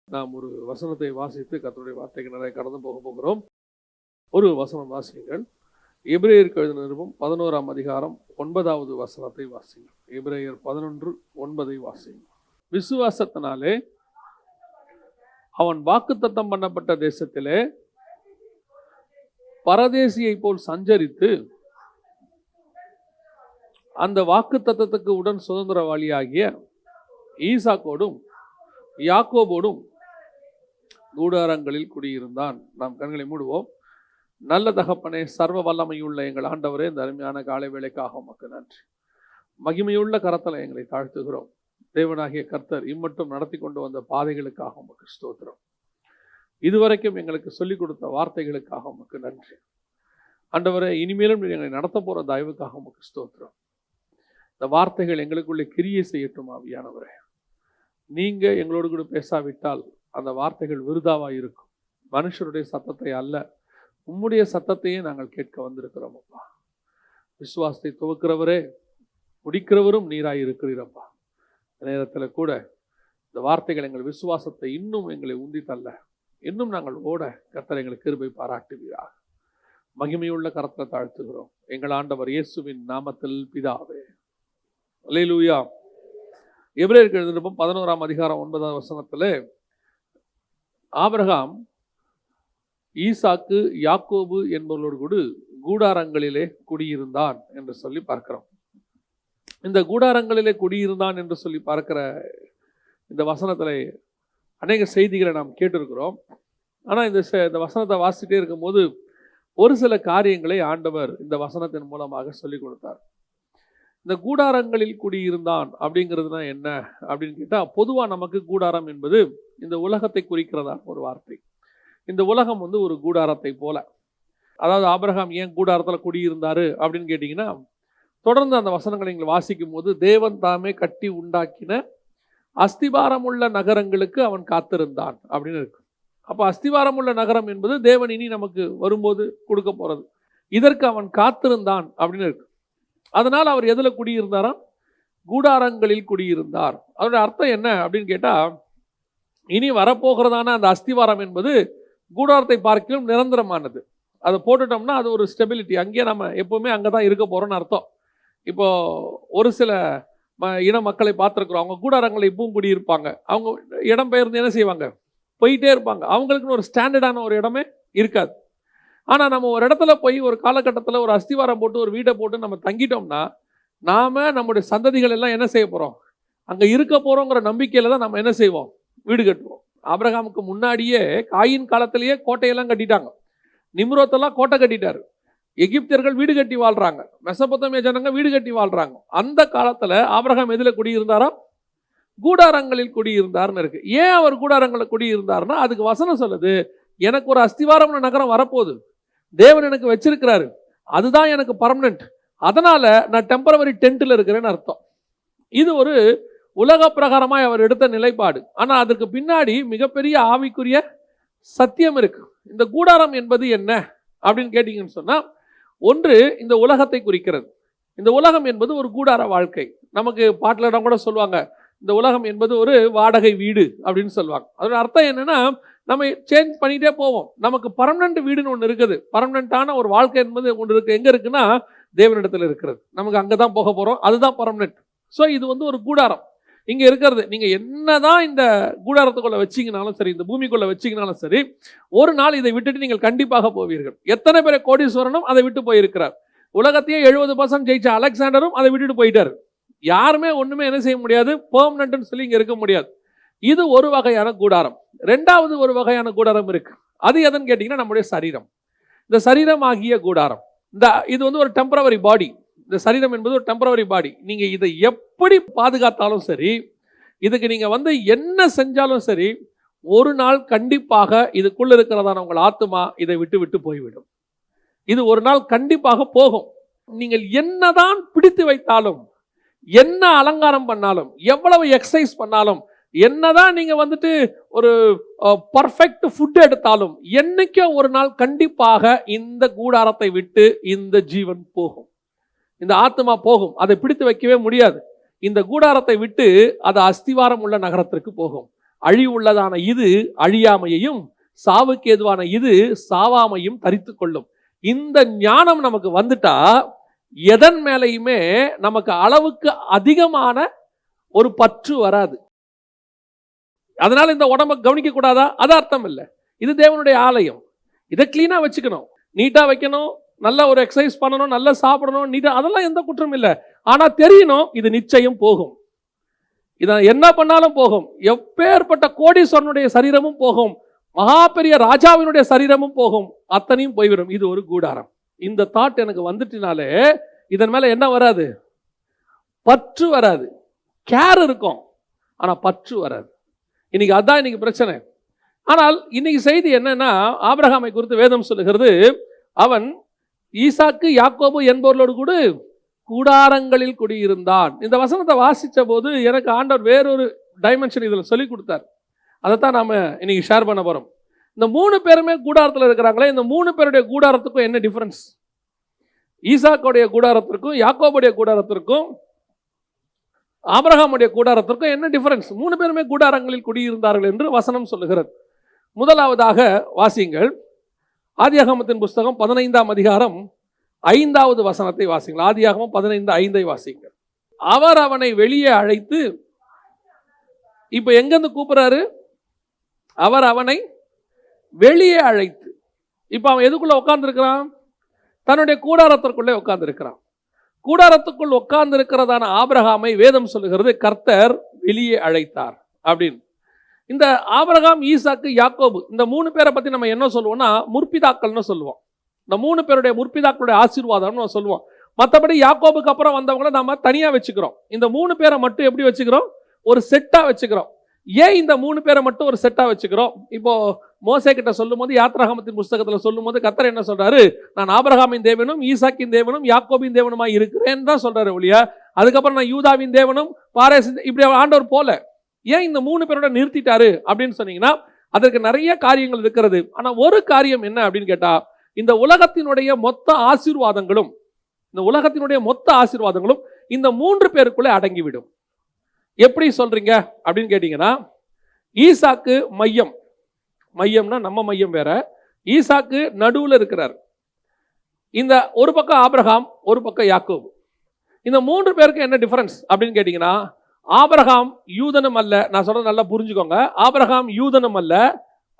நாம் ஒரு வசனத்தை வாசித்து கர்த்தருடைய வார்த்தைக்கு நிறைய கடந்து போகிறோம். ஒரு வசனம் வாசியுங்கள். எபிரேயருக்கு எழுதின நிருபம் 11ஆம் அதிகாரம் 9வது வசனத்தை வாசியுங்கள். எபிரேயர் 11:9 வாசியுங்கள். விசுவாசத்தினாலே அவன் வாக்குத்தத்தம் பண்ணப்பட்ட தேசத்திலே பரதேசியை போல் சஞ்சரித்து அந்த வாக்குத்தத்தத்துக்கு உடன் சுதந்திரவாளியாகிய ஈசாக்கோடும் யாக்கோபோடும் கூடாரங்களில் குடியிருந்தான். நாம் கண்களை மூடுவோம். நல்ல தகப்பனே, சர்வ வல்லமையுள்ள எங்கள் ஆண்டவரே, இந்த அருமையான காலை வேளைக்காக உமக்கு நன்றி. மகிமையுள்ள கரத்தில் எங்களை தாழ்த்துகிறோம். தேவனாகிய கர்த்தர் இம்மட்டும் நடத்தி கொண்டு வந்த பாதைகளுக்காக உமக்கு ஸ்தோத்திரம். இதுவரைக்கும் எங்களுக்கு சொல்லிக் கொடுத்த வார்த்தைகளுக்காக உமக்கு நன்றி. ஆண்டவரே, இனிமேலும் எங்களை நடத்த போற தயவுக்காக உமக்கு ஸ்தோத்திரம். இந்த வார்த்தைகள் எங்களுக்குள்ளே கிரியை செய்யட்டும். ஆவியானவரே, நீங்க எங்களோடு கூட பேசாவிட்டால் அந்த வார்த்தைகள் விருதாவாக இருக்கும். மனுஷருடைய சத்தத்தை அல்ல, உம்முடைய சத்தத்தையே நாங்கள் கேட்க வந்திருக்கிறோம். அப்பா, விசுவாசத்தை துவக்கிறவரே முடிக்கிறவரும் நீராய் இருக்கிறீரப்பா. நேரத்தில் கூட இந்த வார்த்தைகள் எங்கள் விசுவாசத்தை இன்னும் எங்களை உந்தி தள்ள, இன்னும் நாங்கள் ஓட கர்த்தர் எங்களுக்கு கிருபை பாராட்டுவீராக. மகிமையுள்ள கரத்தில் தாழ்த்துகிறோம் எங்கள் ஆண்டவர் இயேசுவின் நாமத்தில் பிதாவே. அல்லேலூயா. எபிரேயருக்கு எழுதின நிருபம் 11ஆம் அதிகாரம் 9வது வசனத்திலே ஆபிரகாம் ஈசாக்கு யாக்கோபு என்பவர்களோடு கூட கூடாரங்களிலே குடியிருந்தான் என்று சொல்லி பார்க்கிறோம். இந்த கூடாரங்களிலே குடியிருந்தான் என்று சொல்லி பார்க்கிற இந்த வசனத்தில் அநேக செய்திகளை நாம் கேட்டிருக்கிறோம். ஆனால் இந்த வசனத்தை வாசிட்டே இருக்கும்போது ஒரு சில காரியங்களை ஆண்டவர் இந்த வசனத்தின் மூலமாக சொல்லிக் கொடுத்தார். இந்த கூடாரங்களில் குடியிருந்தான் அப்படிங்கிறதுனா என்ன அப்படின்னு கேட்டால், பொதுவாக நமக்கு கூடாரம் என்பது இந்த உலகத்தை குறிக்கிறதா ஒரு வார்த்தை. இந்த உலகம் ஒரு கூடாரத்தை போல. அதாவது ஆபிரகாம் ஏன் கூடாரத்தில் குடியிருந்தாரு அப்படின்னு கேட்டிங்கன்னா, தொடர்ந்து அந்த வசனங்களை நீங்கள் வாசிக்கும் போது தேவன் தாமே கட்டி உண்டாக்கின அஸ்திபாரமுள்ள நகரங்களுக்கு அவன் காத்திருந்தான் அப்படின்னு இருக்கு. அப்போ அஸ்திபாரமுள்ள நகரம் என்பது தேவன் இனி நமக்கு வரும்போது கொடுக்க போறது. இதற்கு அவன் காத்திருந்தான் அப்படின்னு இருக்கு. அதனால் அவர் எதில் குடியிருந்தாராம்? கூடாரங்களில் குடியிருந்தார். அதோட அர்த்தம் என்ன அப்படின்னு கேட்டால், இனி வரப்போகிறதான அந்த அஸ்திவாரம் என்பது கூடாரத்தை பார்க்கலும் நிரந்தரமானது. அதை போட்டுட்டோம்னா அது ஒரு ஸ்டெபிலிட்டி, அங்கேயே நம்ம எப்போவுமே அங்கே தான் இருக்க போகிறோம்னு அர்த்தம். இப்போ ஒரு சில இன மக்களை பார்த்துருக்குறோம். அவங்க கூடாரங்களை இப்பவும் குடியிருப்பாங்க. அவங்க இடம் பெயர்ந்து என்ன செய்வாங்க? போயிட்டே இருப்பாங்க. அவங்களுக்குன்னு ஒரு ஸ்டாண்டர்டான ஒரு இடமே இருக்காது. ஆனால் நம்ம ஒரு இடத்துல போய் ஒரு காலகட்டத்தில் ஒரு அஸ்திவாரம் போட்டு ஒரு வீடை போட்டு நம்ம தங்கிட்டோம்னா, நாம் நம்முடைய சந்ததிகள் எல்லாம் என்ன செய்ய போகிறோம்? அங்கே இருக்க போகிறோங்கிற நம்பிக்கையில் தான் நம்ம என்ன செய்வோம்? வீடு கட்டுவோம். ஆபிரகாமுக்கு முன்னாடியே காயின் காலத்திலேயே கோட்டையெல்லாம் கட்டிட்டாங்க. நிம்ரோத்தெல்லாம் கோட்டை கட்டிட்டாரு. எகிப்தியர்கள் வீடு கட்டி வாழ்கிறாங்க. மெசபொத்தேமியா ஜனங்க வீடு கட்டி வாழ்கிறாங்க. அந்த காலத்தில் ஆபிரகாம் எதில் குடியிருந்தாரா? கூடாரங்களில் குடியிருந்தார்னு இருக்கு. ஏன் அவர் கூடாரங்களில் குடியிருந்தார்னா, அதுக்கு வசனம் சொல்லுது, எனக்கு ஒரு அஸ்திவாரம்னு நகரம் வரப்போகுது, தேவன் எனக்கு வச்சிருக்கிறாரு, அதுதான் எனக்கு பர்மனன்ட், அதனால நான் டெம்பரவரி டென்ட்டில் இருக்கிறேன்னு அர்த்தம். இது ஒரு உலக பிரகாரமாய் அவர் எடுத்த நிலைப்பாடு. ஆனால் அதற்கு பின்னாடி மிகப்பெரிய ஆவிக்குரிய சத்தியம் இருக்கு. இந்த கூடாரம் என்பது என்ன அப்படின்னு கேட்டீங்கன்னு சொன்னா, ஒன்று இந்த உலகத்தை குறிக்கிறது. இந்த உலகம் என்பது ஒரு கூடார வாழ்க்கை. நமக்கு பாட்டில் இடம் கூட சொல்லுவாங்க, இந்த உலகம் என்பது ஒரு வாடகை வீடு அப்படின்னு சொல்லுவாங்க. அதோட அர்த்தம் என்னன்னா, நம்ம சேஞ்ச் பண்ணிகிட்டே போவோம். நமக்கு பர்மனன்ட் வீடுன்னு ஒன்று இருக்குது. பர்மனண்டான ஒரு வாழ்க்கை என்பது ஒன்று இருக்குது. எங்கே இருக்குன்னா, தேவனிடத்தில் இருக்கிறது. நமக்கு அங்கே தான் போக போகிறோம், அதுதான் பர்மனன்ட். ஸோ இது ஒரு கூடாரம் இங்கே இருக்கிறது. நீங்கள் என்னதான் இந்த கூடாரத்துக்குள்ளே வச்சிங்கனாலும் சரி, இந்த பூமிக்குள்ளே வச்சிங்கனாலும் சரி, ஒரு நாள் இதை விட்டுட்டு நீங்கள் கண்டிப்பாக போவீர்கள். எத்தனை பேரை கோடீஸ்வரனும் அதை விட்டு போயிருக்கிறார். உலகத்தையே 70% ஜெயிச்ச அலெக்சாண்டரும் அதை விட்டுட்டு போயிட்டார். யாருமே ஒன்றுமே என்ன செய்ய முடியாது, பெர்மனன்ட்னு சொல்லி இங்கே இருக்க முடியாது. இது ஒரு வகையான கூடாரம். ரெண்டாவது ஒரு வகையான கூடாரம் இருக்கு. அது எதுன்னு கேட்டீங்கன்னா, நம்முடைய சரீரம். இந்த சரீரம் ஆகிய கூடாரம். இது ஒரு டெம்பரவரி பாடி. இந்த சரீரம் என்பது ஒரு டெம்பரவரி பாடி. நீங்க இதை எப்படி பாதுகாத்தாலும் சரி, இதுக்கு நீங்க என்ன செஞ்சாலும் சரி, ஒரு நாள் கண்டிப்பாக இதுக்குள்ள இருக்கிறதான உங்கள் ஆத்மா இதை விட்டு விட்டு போய்விடும். இது ஒரு நாள் கண்டிப்பாக போகும். நீங்கள் என்னதான் பிடித்து வைத்தாலும், என்ன அலங்காரம் பண்ணாலும், எவ்வளவு எக்ஸசைஸ் பண்ணாலும், என்னதான் நீங்க ஒரு பர்ஃபெக்ட் ஃபுட் எடுத்தாலும், என்னைக்கோ ஒரு நாள் கண்டிப்பாக இந்த கூடாரத்தை விட்டு இந்த ஜீவன் போகும், இந்த ஆத்மா போகும். அதை பிடித்து வைக்கவே முடியாது. இந்த கூடாரத்தை விட்டு அது அஸ்திவாரம் உள்ள நகரத்திற்கு போகும். அழிவுள்ளதான இது அழியாமையையும் சாவுக்கு ஏதுவான இது சாவாமையும் தரித்து கொள்ளும். இந்த ஞானம் நமக்கு வந்துட்டா எதன் மேலையுமே நமக்கு அளவுக்கு அதிகமான ஒரு பற்று வராது. அதனால இந்த உடம்பை கவனிக்க கூடாதா? அது அர்த்தம் இல்லை. இது தேவனுடைய ஆலயம், இதை கிளீனா வச்சுக்கணும், நீட்டா வைக்கணும், நல்ல ஒரு எக்ஸசைஸ் பண்ணணும், நல்லா சாப்பிடணும், நீட்டா, அதெல்லாம் எந்த குற்றம் இல்லை. ஆனா தெரியணும் இது நிச்சயம் போகும், இதை என்ன பண்ணாலும் போகும். எப்பேற்பட்ட கோடீஸ்வரனுடைய சரீரமும் போகும், மகா பெரிய ராஜாவினுடைய சரீரமும் போகும், அத்தனையும் போய்விடும். இது ஒரு கூடாரம். இந்த தாட் எனக்கு வந்துட்டினாலே இதன் மேல என்ன வராது? பற்று வராது. கேர் இருக்கும், ஆனா பற்று வராது. இன்னைக்கு அதான் இன்னைக்கு பிரச்சனை. ஆனால் இன்னைக்கு செய்தி என்னன்னா, ஆபிரகாமை குறித்து வேதம் சொல்லுகிறது, அவன் ஈசாக்கு யாக்கோபு என்பவர்களோடு கூட கூடாரங்களில் குடியிருந்தான். இந்த வசனத்தை வாசித்த போது எனக்கு ஆண்டவர் வேறொரு டைமென்ஷன் இதில் சொல்லி கொடுத்தார். அதைத்தான் நாம இன்னைக்கு ஷேர் பண்ண போறோம். இந்த 3 பேருமே கூடாரத்தில் இருக்கிறாங்களே, இந்த 3 பேருடைய கூடாரத்துக்கும் என்ன டிஃபரன்ஸ்? ஈசாக்குடைய கூடாரத்திற்கும் யாக்கோபுடைய கூடாரத்திற்கும் ஆபிரகாமுடைய கூடாரத்திற்கும் என்ன டிஃபரன்ஸ்? 3 பேருமே கூடாரங்களில் குடியிருந்தார்கள் என்று வசனம் சொல்லுகிறது. முதலாவதாக வாசியுங்கள், ஆதியாகமத்தின் புஸ்தகம் 15ஆம் அதிகாரம் 5வது வசனத்தை வாசிங்கள். ஆதியாகமம் 15:5 வாசிங்கள். அவர் அவனை வெளியே அழைத்து, இப்ப எங்கிருந்து கூப்பிடுறாரு? அவர் அவனை வெளியே அழைத்து, இப்ப அவன் எதுக்குள்ள உட்கார்ந்து இருக்கிறான்? தன்னுடைய கூடாரத்திற்குள்ளே உட்கார்ந்து இருக்கிறான். கூடாரத்துக்குள் உட்கார்ந்து இருக்கிறதான ஆபிரகாமை வேதம் சொல்லுகிறது கர்த்தர் வெளியே அழைத்தார் அப்படின்னு. இந்த ஆபிரகாம், ஈசாக்கு, யாக்கோபு, இந்த 3 பேரை பத்தி நம்ம என்ன சொல்லுவோம்னா முற்பிதாக்கள்னு சொல்லுவோம். இந்த 3 பேருடைய முற்பிதாக்களுடைய ஆசீர்வாதம்னு சொல்லுவோம். மற்றபடி யாக்கோபுக்கு அப்புறம் வந்தவங்களை நாம தனியா வச்சுக்கிறோம். இந்த 3 பேரை மட்டும் எப்படி வச்சுக்கிறோம்? ஒரு செட்டா வச்சுக்கிறோம். ஏன் இந்த 3 பேரை மட்டும் ஒரு செட்டா வச்சுக்கிறோம்? இப்போ மோசே கிட்ட சொல்லும் போது, யாத்ராகமத்தின் புஸ்தகத்துல சொல்லும் போது கர்த்தர் என்ன சொல்றாரு? நான் ஆபிரகாமின் தேவனும் ஈசாக்கின் தேவனும் யாக்கோபின் தேவனுமாய் இருக்கிறேன்னு தான் சொல்றாரு ஒழியா, அதுக்கப்புறம் நான் யூதாவின் தேவனும் பாரேஸ் இப்படி ஆண்டவர் போல. ஏன் இந்த 3 பேரோட நிறுத்திட்டாரு அப்படின்னு சொன்னீங்கன்னா, அதற்கு நிறைய காரியங்கள் இருக்கிறது. ஆனா ஒரு காரியம் என்ன அப்படின்னு கேட்டா, இந்த உலகத்தினுடைய மொத்த ஆசீர்வாதங்களும் இந்த 3 பேருக்குள்ளே அடங்கிவிடும். எப்படி சொல்றீங்க அப்படின்னு கேட்டீங்கன்னா, ஈசாக்கு மையம்னா நம்ம மையம் வேற, ஈசாக்கு நடுவுல இருக்கிறார். இந்த ஒரு பக்கம் ஆபிரகாம், ஒரு பக்கம் யாக்கோபு. இந்த 3 பேருக்கு என்ன டிஃபரன்ஸ் அப்படின்னு கேட்டீங்கன்னா, ஆபிரகாம் யூதனும் அல்ல. நான் சொல்றது நல்லா புரிஞ்சுக்கோங்க. ஆபிரகாம் யூதனும் அல்ல,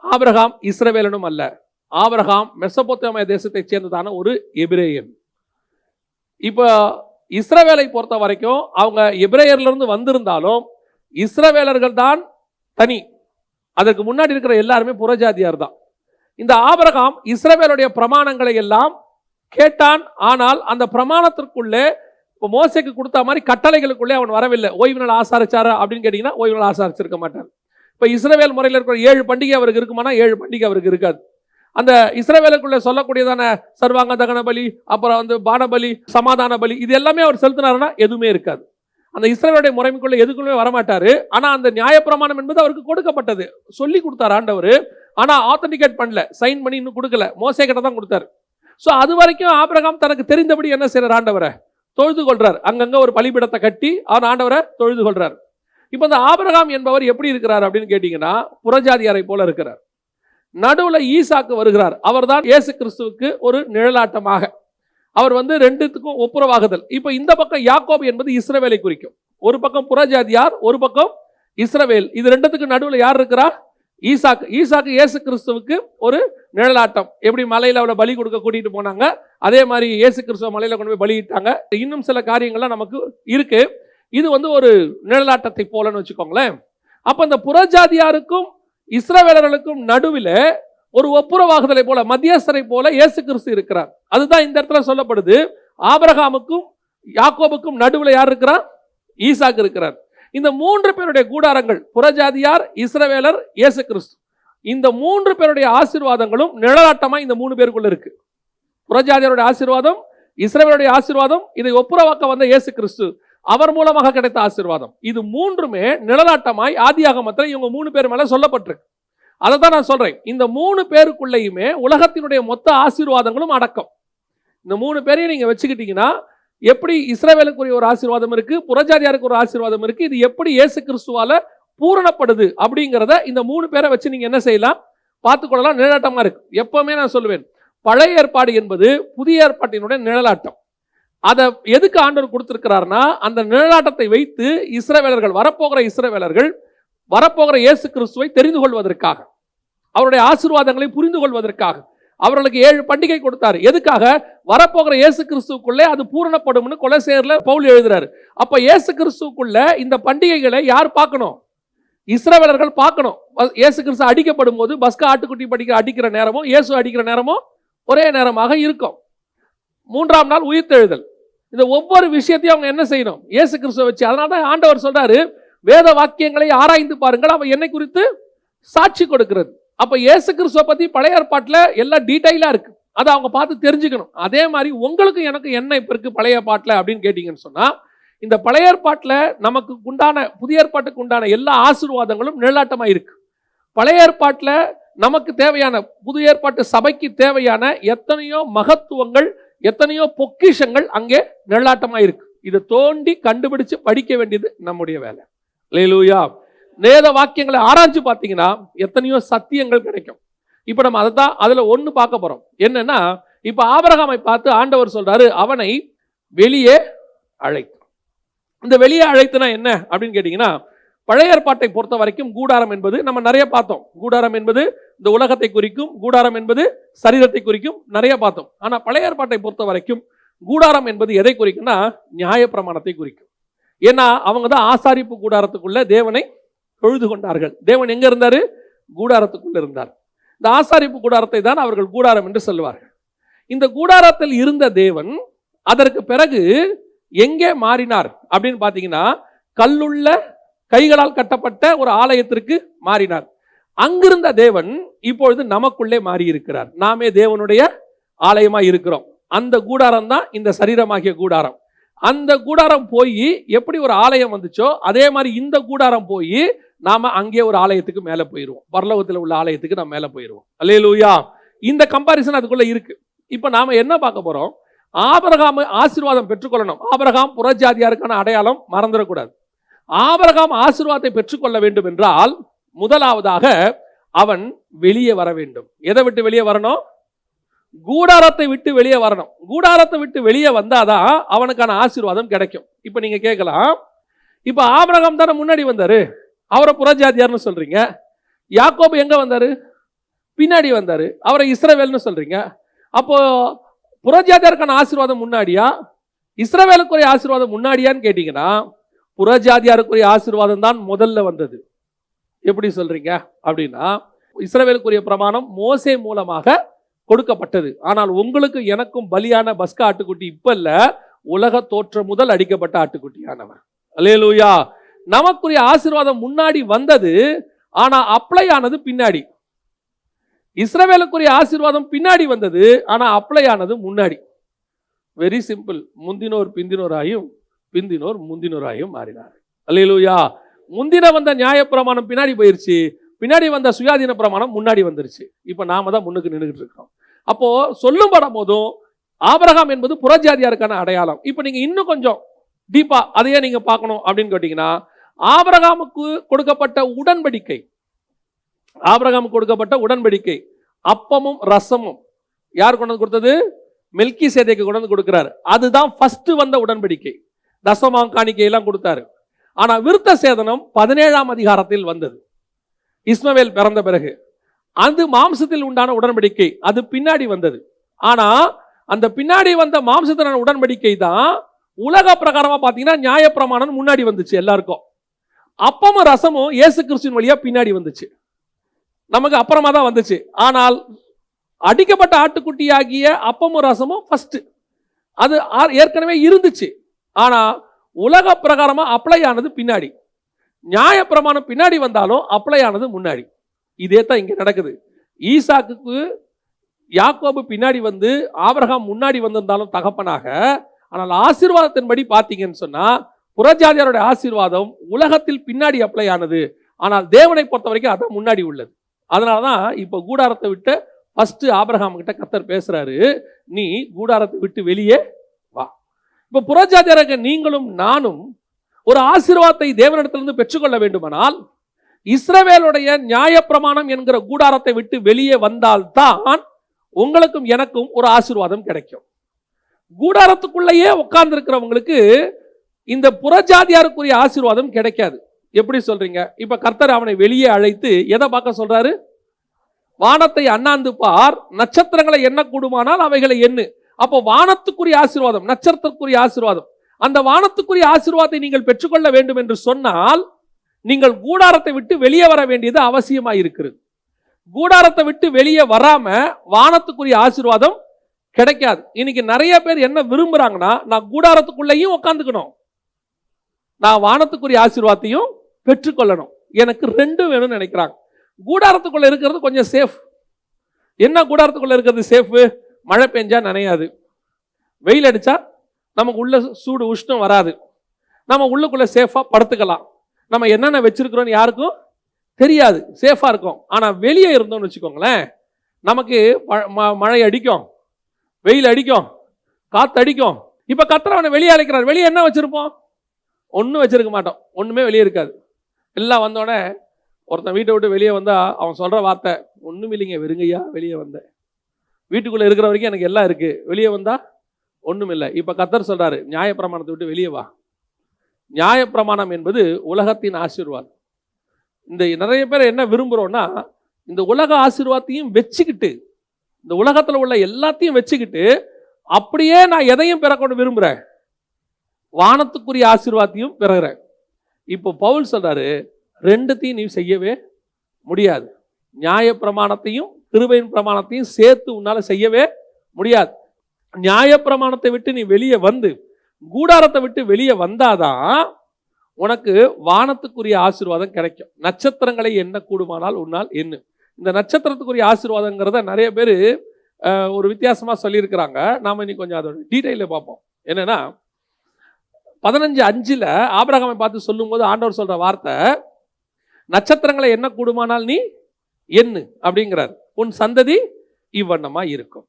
ஆபிரகாம் இஸ்ரவேலனும் அல்ல. ஆபிரகாம் மெசொப்பொத்தேமியா தேசத்தை சேர்ந்ததான ஒரு எபிரேயன். இப்ப இஸ்ரவேலை பொறுத்த வரைக்கும் அவங்க எபிரேயர்ல இருந்து வந்திருந்தாலும் இஸ்ரவேலர்கள் தான் தனி, அதற்கு முன்னாடி இருக்கிற எல்லாருமே புறஜாதியார் தான். இந்த ஆபிரகாம் இஸ்ரவேலுடைய பிரமாணங்களை எல்லாம் கேட்டான். ஆனால் அந்த பிரமாணத்திற்குள்ளே இப்போ மோசேக்கு கொடுத்த மாதிரி கட்டளைகளுக்குள்ளே அவன் வரவில்லை. ஓய்வு நாள் ஆசாரிச்சாரா அப்படின்னு கேட்டீங்கன்னா ஓய்வு நாள் ஆசாரிச்சிருக்க மாட்டார். இப்போ இஸ்ரவேல் முறையில் இருக்கிற 7 பண்டிகை அவருக்கு இருக்குமானா 7 பண்டிகை அவருக்கு இருக்காது. அந்த இஸ்ரவேலுக்குள்ள சொல்லக்கூடியதான சர்வாங்க தகன பலி, அப்புறம் பானபலி, சமாதான பலி, இது எல்லாமே அவர் செலுத்தினாருன்னா எதுவுமே இருக்காது. அந்த இஸ்ரவேலுடைய முறைமைக்குள்ள எதுக்குள்ளே வரமாட்டாரு. ஆனா அந்த நியாயப்பிரமாணம் என்பது அவருக்கு கொடுக்கப்பட்டது, சொல்லி கொடுத்தார் ஆண்டவர். ஆனா ஆத்தன்டிகேட் பண்ணல, சைன் பண்ணி இன்னும் கொடுக்கல, மோசே கிட்ட தான் கொடுத்தாரு. ஸோ அது வரைக்கும் ஆபிரகாம் தனக்கு தெரிந்தபடி என்ன செய்யறார்? ஆண்டவரை தொழுது கொள்றார். அங்கங்க ஒரு பலிபீடத்தை கட்டி அவர் ஆண்டவரை தொழுது கொள்றார். இப்போ இந்த ஆபிரகாம் என்பவர் எப்படி இருக்கிறார் அப்படின்னு கேட்டீங்கன்னா, புறஜாதியாரை போல இருக்கிறார். நடுவுல ஈசாக்கு வருகிறார். அவர் தான் இயேசு கிறிஸ்துவுக்கு ஒரு நிழலாட்டமாக. அவர் 2த்துக்கும் ஒப்புரவாகுதல். இப்போ இந்த பக்கம் யாக்கோபு என்பது இஸ்ரவேலை குறிக்கும். ஒரு பக்கம் புறஜாதியார், ஒரு பக்கம் இஸ்ரவேல். இது 2த்துக்கு நடுவில் யார் இருக்கிறா? ஈசாக்கு இயேசு கிறிஸ்துவுக்கு ஒரு நிழலாட்டம். எப்படி மலையில அவளை பலி கொடுக்க கூட்டிட்டு போனாங்க, அதே மாதிரி இயேசு கிறிஸ்துவ மலையில கொண்டு போய் பலியிட்டாங்க. இன்னும் சில காரியங்கள்லாம் நமக்கு இருக்கு. இது ஒரு நிழலாட்டத்தை போலன்னு வச்சுக்கோங்களேன். அப்ப இந்த புறஜாதியாருக்கும் இஸ்ரவேலர்களுக்கும் நடுவில் ஒரு ஒப்புரவாகுதலை போல, மத்தியஸ்தரை போல இயேசு கிறிஸ்து இருக்கிறார். அதுதான் இந்த இடத்துல சொல்லப்படுது. ஆபிரகாமுக்கும் யாக்கோபுக்கும் நடுவில் யார் இருக்கிறார்? ஈசாக்கு இருக்கிறார். இந்த 3 பேருடைய கூடாரங்கள், புறஜாதியார், இஸ்ரவேலர், இயேசு கிறிஸ்து, இந்த 3 பேருடைய ஆசீர்வாதங்களும் நிழலாட்டமா இந்த 3 பேருக்குள்ள இருக்கு. புறஜாதியாருடைய ஆசீர்வாதம், இஸ்ரவேலுடைய ஆசீர்வாதம், இதை ஒப்புரவாக்க வந்த இயேசு கிறிஸ்து, அவர் மூலமாக கிடைத்த ஆசீர்வாதம். இது 3மே நிழலாட்டமாய் ஆதியாகமத்தில் இவங்க 3 பேர் மேல சொல்லப்பட்டிருக்கு. அதை தான் நான் சொல்றேன். இந்த 3 பேருக்குள்ளேயுமே உலகத்தினுடைய மொத்த ஆசீர்வாதங்களும் அடக்கம். இந்த 3 பேரையும் நீங்க வச்சுக்கிட்டீங்கன்னா, எப்படி இஸ்ரவேலுக்குரிய ஒரு ஆசீர்வாதம் இருக்கு, புறஜாதியாருக்கு ஒரு ஆசீர்வாதம் இருக்கு, இது எப்படி இயேசு கிறிஸ்துவால பூரணப்படுது அப்படிங்கிறத இந்த 3 பேரை வச்சு நீங்க என்ன செய்யலாம், பார்த்துக்கொள்ளலாம். நிழலாட்டமா இருக்கு. எப்பவுமே நான் சொல்லுவேன், பழைய ஏற்பாடு என்பது புதிய ஏற்பாட்டினுடைய நிழலாட்டம். அதை எதுக்கு ஆண்டவர் கொடுத்திருக்கிறார்னா, அந்த நிழலாட்டத்தை வைத்து இஸ்ரவேலர்கள், வரப்போகிற இயேசு கிறிஸ்துவை தெரிந்து கொள்வதற்காக, அவருடைய ஆசீர்வாதங்களை புரிந்து கொள்வதற்காக அவர்களுக்கு 7 பண்டிகை கொடுத்தாரு. எதுக்காக? வரப்போகிற இயேசு கிறிஸ்துக்குள்ளே அது பூரணப்படும்னு கொலோசையர்ல பவுல் எழுதுறாரு. அப்ப இயேசு கிறிஸ்துக்குள்ள இந்த பண்டிகைகளை யார் பார்க்கணும்? இஸ்ரவேலர்கள் பார்க்கணும். இயேசு கிறிஸ்து அடிக்கப்படும் போது பஸ்கா ஆட்டுக்குட்டி அடிக்கிற நேரமும் இயேசு அடிக்கிற நேரமும் ஒரே நேரமாக இருக்கும். 3ஆம் நாள் உயிர்த்தெழுதல். இந்த ஒவ்வொரு விஷயத்தையும் அவங்க என்ன செய்யணும்? இயேசு கிறிஸ்துவை வச்சு. அதனால தான் ஆண்டவர் சொல்றாரு, வேத வாக்கியங்களை ஆராய்ந்து பாருங்கள், அவன் என்னை குறித்து சாட்சி கொடுக்கிறது. அப்ப இயேசு கிறிஸ்துவை பத்தி பழைய ஏற்பாட்டில் எல்லாம் டீடைலா இருக்கு. அதை அவங்க பார்த்து தெரிஞ்சுக்கணும். அதே மாதிரி உங்களுக்கு எனக்கு என்ன இப்ப இருக்கு பழைய ஏற்பாட்டில் அப்படின்னு கேட்டீங்கன்னு சொன்னா, இந்த பழைய ஏற்பாட்டில் நமக்கு உண்டான, புதிய ஏற்பாட்டுக்கு உண்டான எல்லா ஆசீர்வாதங்களும் நிழலாட்டமா இருக்கு. பழைய ஏற்பாட்டில் நமக்கு தேவையான, புதிய ஏற்பாட்டு சபைக்கு தேவையான எத்தனையோ மகத்துவங்கள், எத்தனையோ பொக்கிஷங்கள் அங்கே நிழலாட்டமா இருக்கு. இதை தோண்டி கண்டுபிடிச்சு படிக்க வேண்டியது நம்முடைய வேலை. அல்லேலூயா. வேத வாக்கியங்களை ஆராய்ச்சி பார்த்தீங்கன்னா எத்தனையோ சத்தியங்கள் கிடைக்கும். இப்ப நம்ம அதுல ஒண்ணு பார்க்க போறோம். என்னன்னா, இப்ப ஆபிரகாமை பார்த்து ஆண்டவர் சொல்றாரு, அவனை வெளியே அழைத்து. இந்த வெளியே அழைத்துனா என்ன அப்படின்னு கேட்டீங்கன்னா, பழைய ஏற்பாட்டை பொறுத்த வரைக்கும் கூடாரம் என்பது நம்ம நிறைய பார்த்தோம். கூடாரம் என்பது இந்த உலகத்தை குறிக்கும், கூடாரம் என்பது சரீரத்தை குறிக்கும், நிறைய பார்த்தோம். ஆனா பழைய ஏற்பாட்டை பொறுத்த வரைக்கும் கூடாரம் என்பது எதை குறிக்கும்னா, நியாயப்பிரமாணத்தை குறிக்கும். ஏன்னா அவங்க தான் ஆசாரிப்பு கூடாரத்துக்குள்ள தேவனை தொழுது கொண்டார்கள். தேவன் எங்க இருந்தாரு? கூடாரத்துக்குள்ள இருந்தார். இந்த ஆசாரிப்பு கூடாரத்தை தான் அவர்கள் கூடாரம் என்று சொல்லுவார்கள். இந்த கூடாரத்தில் இருந்த தேவன் அதற்கு பிறகு எங்கே மாறினார் அப்படின்னு பாத்தீங்கன்னா, கல்லுள்ள கைகளால் கட்டப்பட்ட ஒரு ஆலயத்திற்கு மாறினார். அங்கிருந்த தேவன் இப்பொழுது நமக்குள்ளே மாறி இருக்கிறார். நாமே தேவனுடைய ஆலயமா இருக்கிறோம். அந்த கூடாரம் தான் இந்த சரீரமாகிய கூடாரம். அந்த கூடாரம் போய் எப்படி ஒரு ஆலயம் வந்துச்சோ அதே மாதிரி இந்த கூடாரம் போய் நாம அங்கே ஒரு ஆலயத்துக்கு மேல போயிருவோம். பரலோகத்தில் உள்ள ஆலயத்துக்கு நம்ம மேல போயிருவோம். அல்லேலூயா. இந்த கம்பாரிசன் அதுக்குள்ள இருக்கு. இப்ப நாம என்ன பார்க்க போறோம்? ஆபிரகாம் ஆசீர்வாதம் பெற்றுக்கொள்ளணும். ஆபிரகாம் புறஜாதியாருக்கான அடையாளம் மறந்துடக்கூடாது. ஆபிரகாம் ஆசீர்வாதத்தை பெற்றுக்கொள்ள வேண்டும் என்றால் முதலாவதாக அவன் வெளியே வர வேண்டும். எதை விட்டு வெளியே வரணும்? கூடாரத்தை விட்டு வெளியே வரணும். கூடாரத்தை விட்டு வெளியே வந்தாதான் அவனுக்கான ஆசீர்வாதம் கிடைக்கும். இப்ப நீங்க கேட்கலாம், இப்ப ஆபிரகாம் தானே முன்னாடி வந்தாரு, அவரை புறஜாதியார்னு சொல்றீங்க. யாக்கோபு எங்க வந்தாரு? பின்னாடி வந்தாரு. அவரை இஸ்ரவேல்னு சொல்றீங்க. அப்போ புறஜாதியாருக்கான ஆசீர்வாதம் முன்னாடியா, இஸ்ரவேலுக்குரிய ஆசீர்வாதம் முன்னாடியான்னு கேட்டீங்கன்னா, புறஜாதியாருக்குரிய ஆசீர்வாதம் தான் முதல்ல வந்தது. எப்படி சொல்றீங்க அப்படின்னா, இஸ்ரவேலுக்குரிய பிரமாணம் மோசே மூலமாக கொடுக்கப்பட்டது. ஆனால் உங்களுக்கு எனக்கும் பலியான பஸ்கா ஆட்டுக்குட்டி இப்ப இல்ல, உலக தோற்றம் முதல் அடிக்கப்பட்ட ஆட்டுக்குட்டியானவர். அல்லேலூயா. நமக்குரிய ஆசீர்வாதம் முன்னாடி வந்தது, ஆனா அப்ளை ஆனது பின்னாடி. இஸ்ரவேலுக்குரிய ஆசீர்வாதம் பின்னாடி வந்தது, ஆனா அப்ளை ஆனது முன்னாடி. Very simple. முந்தினோர் பிந்தினோராயும் பிந்தினோர் முந்தினோராயும் மாறினார். அல்லேலூயா. முந்தின வந்த நியாயப்பிரமாணம் பின்னாடி போயிருச்சு, பின்னாடி வந்த சுயாதீன பிரமாணம் முன்னாடி வந்துருச்சு. இப்ப நாம தான் முன்னுக்கு நின்றுட்டு இருக்கோம். அப்போ சொல்லும் படம் போதும் ஆபிரகாம் என்பது புறஜாதியாருக்கான அடையாளம். இப்ப நீங்க இன்னும் கொஞ்சம் டீப்பா அதையே நீங்க பார்க்கணும் அப்படின்னு கேட்டீங்கன்னா, ஆபிரகாமுக்கு கொடுக்கப்பட்ட உடன்படிக்கை, ஆபிரகாமுக்கு கொடுக்கப்பட்ட உடன்படிக்கை அப்பமும் ரசமும் யார் கொண்டு கொடுத்தது? மெல்கிசேதேக்கு கொண்டு வந்து கொடுக்கிறார். அதுதான் ஃபர்ஸ்ட் வந்த உடன்படிக்கை. தசமாம் காணிக்கை எல்லாம் கொடுத்தாரு. ஆனா விருத்த சேதனம் 17ஆம் அதிகாரத்தில் வந்தது, இஸ்மவேல் பிறந்த பிறகு. அது மாம்சத்தில் உண்டான உடன்படிக்கை, அது பின்னாடி வந்தது. ஆனா அந்த பின்னாடி வந்த மாம்சத்திலான உடன்படிக்கை தான் உலக பிரகாரமா பாத்தீங்கன்னா நியாயப்பிரமாணம் முன்னாடி வந்துச்சு எல்லாருக்கும். அப்பமும் ரசமும் இயேசு கிறிஸ்துவின் வழியா பின்னாடி வந்துச்சு, நமக்கு அப்புறமா தான் வந்துச்சு. ஆனால் அடிக்கப்பட்ட ஆட்டுக்குட்டியாகிய அப்பமும் ரசமும் ஃபர்ஸ்ட், அது ஏற்கனவே இருந்துச்சு. ஆனா உலக பிரகாரமா அப்ளை ஆனது பின்னாடி. நியாயப்பிரமாணம் பின்னாடி வந்தாலும் அப்ளை ஆனது முன்னாடி. இதே தான் இங்க நடக்குது. ஈசாக்குக்கு யாக்கோபு பின்னாடி வந்து ஆபிரகாம் முன்னாடி வந்திருந்தாலும் தகப்பனாக, ஆனால் ஆசீர்வாதத்தின்படி பார்த்தீங்கன்னு சொன்னா புறஜாதியாருடைய ஆசீர்வாதம் உலகத்தில் பின்னாடி அப்ளை ஆனது. ஆனால் தேவனை பொறுத்த வரைக்கும் அதான் முன்னாடி உள்ளது. அதனாலதான் இப்ப கூடாரத்தை விட்டு ஃபர்ஸ்ட் ஆபிரகாம் கிட்ட கர்த்தர் பேசுறாரு, நீ கூடாரத்தை விட்டு வெளியே வா. இப்ப புறஜாதியாரங்க நீங்களும் நானும் ஒரு ஆசீர்வாதத்தை தேவனிடத்திலிருந்து பெற்றுக்கொள்ள வேண்டுமானால் இஸ்ரவேலுடைய நியாயப்பிரமாணம் என்கிற கூடாரத்தை விட்டு வெளியே வந்தால்தான் உங்களுக்கும் எனக்கும் ஒரு ஆசீர்வாதம் கிடைக்கும். கூடாரத்துக்குள்ளேயே உட்கார்ந்து இருக்கிறவங்களுக்கு இந்த புறஜாதியாருக்குரிய ஆசீர்வாதம் கிடைக்காது. எப்படி சொல்றீங்க? இப்ப கர்த்தர் அவனை வெளியே அழைத்து எதை பார்க்க சொல்றாரு? வானத்தை அண்ணாந்து பார், நட்சத்திரங்களை எண்ண கூடுமானால் அவைகளை எண்ணு. அப்போ வானத்துக்குரிய ஆசீர்வாதம், நட்சத்திரத்துக்குரிய ஆசீர்வாதம், அந்த வானத்துக்குரிய ஆசீர்வாதத்தை நீங்கள் பெற்றுக்கொள்ள வேண்டும் என்று சொன்னால் நீங்கள் கூடாரத்தை விட்டு வெளியே வர வேண்டியது அவசியமாக இருக்கிறது. கூடாரத்தை விட்டு வெளியே வராம வானத்துக்குரிய ஆசீர்வாதம் கிடைக்காது. இன்னைக்கு நிறைய பேர் என்ன விரும்புறாங்கன்னா, நான் கூடாரத்துக்குள்ளேயும் உட்காந்துக்கணும், நான் வானத்துக்குரிய ஆசீர்வாதத்தையும் பெற்றுக்கொள்ளணும், எனக்கு ரெண்டும் வேணும்னு நினைக்கிறாங்க. கூடாரத்துக்குள்ள இருக்கிறது கொஞ்சம் சேஃப். என்ன கூடாரத்துக்குள்ள இருக்கிறது சேஃப்? மழை பெஞ்சா நனையாது, வெயில் அடிச்சா நமக்கு உள்ள சூடு உஷ்ணம் வராது, நம்ம உள்ளுக்குள்ள சேஃபா படுத்துக்கலாம், நம்ம என்னென்ன வச்சிருக்கிறோம் யாருக்கும் தெரியாது, சேஃபா இருக்கும். ஆனா வெளியே இருந்தோம்னு வச்சுக்கோங்களேன், நமக்கு மழை அடிக்கும், வெயில் அடிக்கும், காத்து அடிக்கும். இப்ப கர்த்தர் வெளியே அழைக்கிறார். வெளியே என்ன வச்சிருப்போம்? ஒன்றும் வச்சிருக்க மாட்டோம், ஒண்ணுமே வெளியே இருக்காது. எல்லாம் வந்தோடனே ஒருத்தன் வீட்டை விட்டு வெளியே வந்தா அவன் சொல்ற வார்த்தை, ஒண்ணும் இல்லைங்க வெறுங்கையா வெளியே வந்தேன், வீட்டுக்குள்ள இருக்கிற வரைக்கும் எனக்கு எல்லாம் இருக்கு, வெளியே வந்தா ஒண்ணும் இல்லை. இப்ப கர்த்தர் சொல்றாரு, நியாயப்பிரமாணத்தை விட்டு வெளியே வா. நியாயப்பிரமாணம் என்பது உலகத்தின் ஆசீர்வாதம். இந்த நிறைய பேர் என்ன விரும்புறோம்னா, இந்த உலக ஆசீர்வாதத்தையும் வச்சுக்கிட்டு, இந்த உலகத்துல உள்ள எல்லாத்தையும் வச்சுக்கிட்டு அப்படியே நான் எதையும் பெறக்கொண்டு விரும்புறேன், வானத்துக்குரிய ஆசீர்வாதத்தையும் பெறுகிறேன். இப்போ பவுல் சொல்றாரு, ரெண்டுத்தையும் நீ செய்யவே முடியாது. நியாயப்பிரமாணத்தையும் கிருபையின் பிரமாணத்தையும் சேர்த்து உன்னால செய்யவே முடியாது. நியாயப்பிரமாணத்தை விட்டு நீ வெளியே வந்து கூடாரத்தை விட்டு வெளியே வந்தாதான் உனக்கு வானத்துக்குரிய ஆசீர்வாதம் கிடைக்கும். நட்சத்திரங்களை எண்ண கூடுமானால் உன்னால் எண்ணு. இந்த நட்சத்திரத்துக்குரிய ஆசீர்வாதங்கிறத நிறைய பேர் ஒரு வித்தியாசமா சொல்லியிருக்கிறாங்க. நாம இன்னைக்கு கொஞ்சம் அதோட டீட்டெயில பார்ப்போம். என்னன்னா 15:5 ஆபிரகாமை பார்த்து சொல்லும் போது ஆண்டவர் சொல்ற வார்த்தை, நட்சத்திரங்களை எண்ண கூடுமானால் நீ எண்ணு அப்படிங்கிறார், உன் சந்ததி இவ்வண்ணமா இருக்கும்.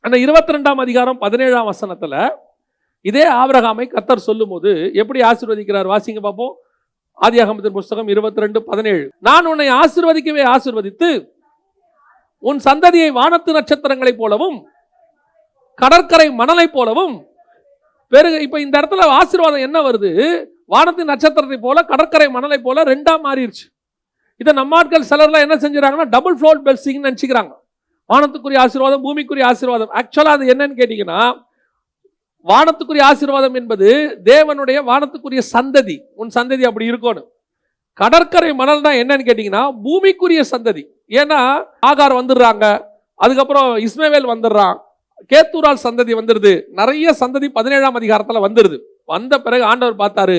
ஆனா 22ஆம் அதிகாரம் 17ஆம் வசனத்துல இதே ஆபிரகாமை கர்த்தர் சொல்லும் போது எப்படி ஆசீர்வதிக்கிறார்? வாசிங்க பார்ப்போம். ஆதியாகமத்தின் புஸ்தகம் 22:17. நான் உன்னை ஆசீர்வதிக்கவே ஆசீர்வதித்து உன் சந்ததியை வானத்து நட்சத்திரங்களைப் போலவும் கடற்கரை மணலை போலவும் பெருக. இப்ப இந்த இடத்துல ஆசீர்வாதம் என்ன வருது? வானத்தின் நட்சத்திரத்தை போல கடற்கரை மணலை போல ரெண்டா மாறிடுச்சு. இதை நம்ம ஆட்கள் சிலர்லாம் என்ன செஞ்சுறாங்கன்னா, டபுள் ஃப்ளோர் பிளெஸிங் நினைச்சுக்கிறாங்க. வானத்துக்குரிய ஆசீர்வாதம், பூமிக்குரிய ஆசீர்வாதம். ஆக்சுவலா அது என்னன்னு கேட்டீங்கன்னா, வானத்துக்குரிய ஆசீர்வாதம் என்பது தேவனுடைய வானத்துக்குரிய சந்ததி, உன் சந்ததி அப்படி இருக்கணும். கடற்கரை மணல் தான் என்னன்னு கேட்டீங்கன்னா பூமிக்குரிய சந்ததி. ஏன்னா ஆகார் வந்துடுறாங்க, அதுக்கப்புறம் இஸ்மவேல் வந்துடுறான், கேத்தூரால் சந்ததி வந்துடுது, நிறைய சந்ததி 17ஆம் அதிகாரத்துல வந்துடுது. வந்த பிறகு ஆண்டவர் பார்த்தாரு,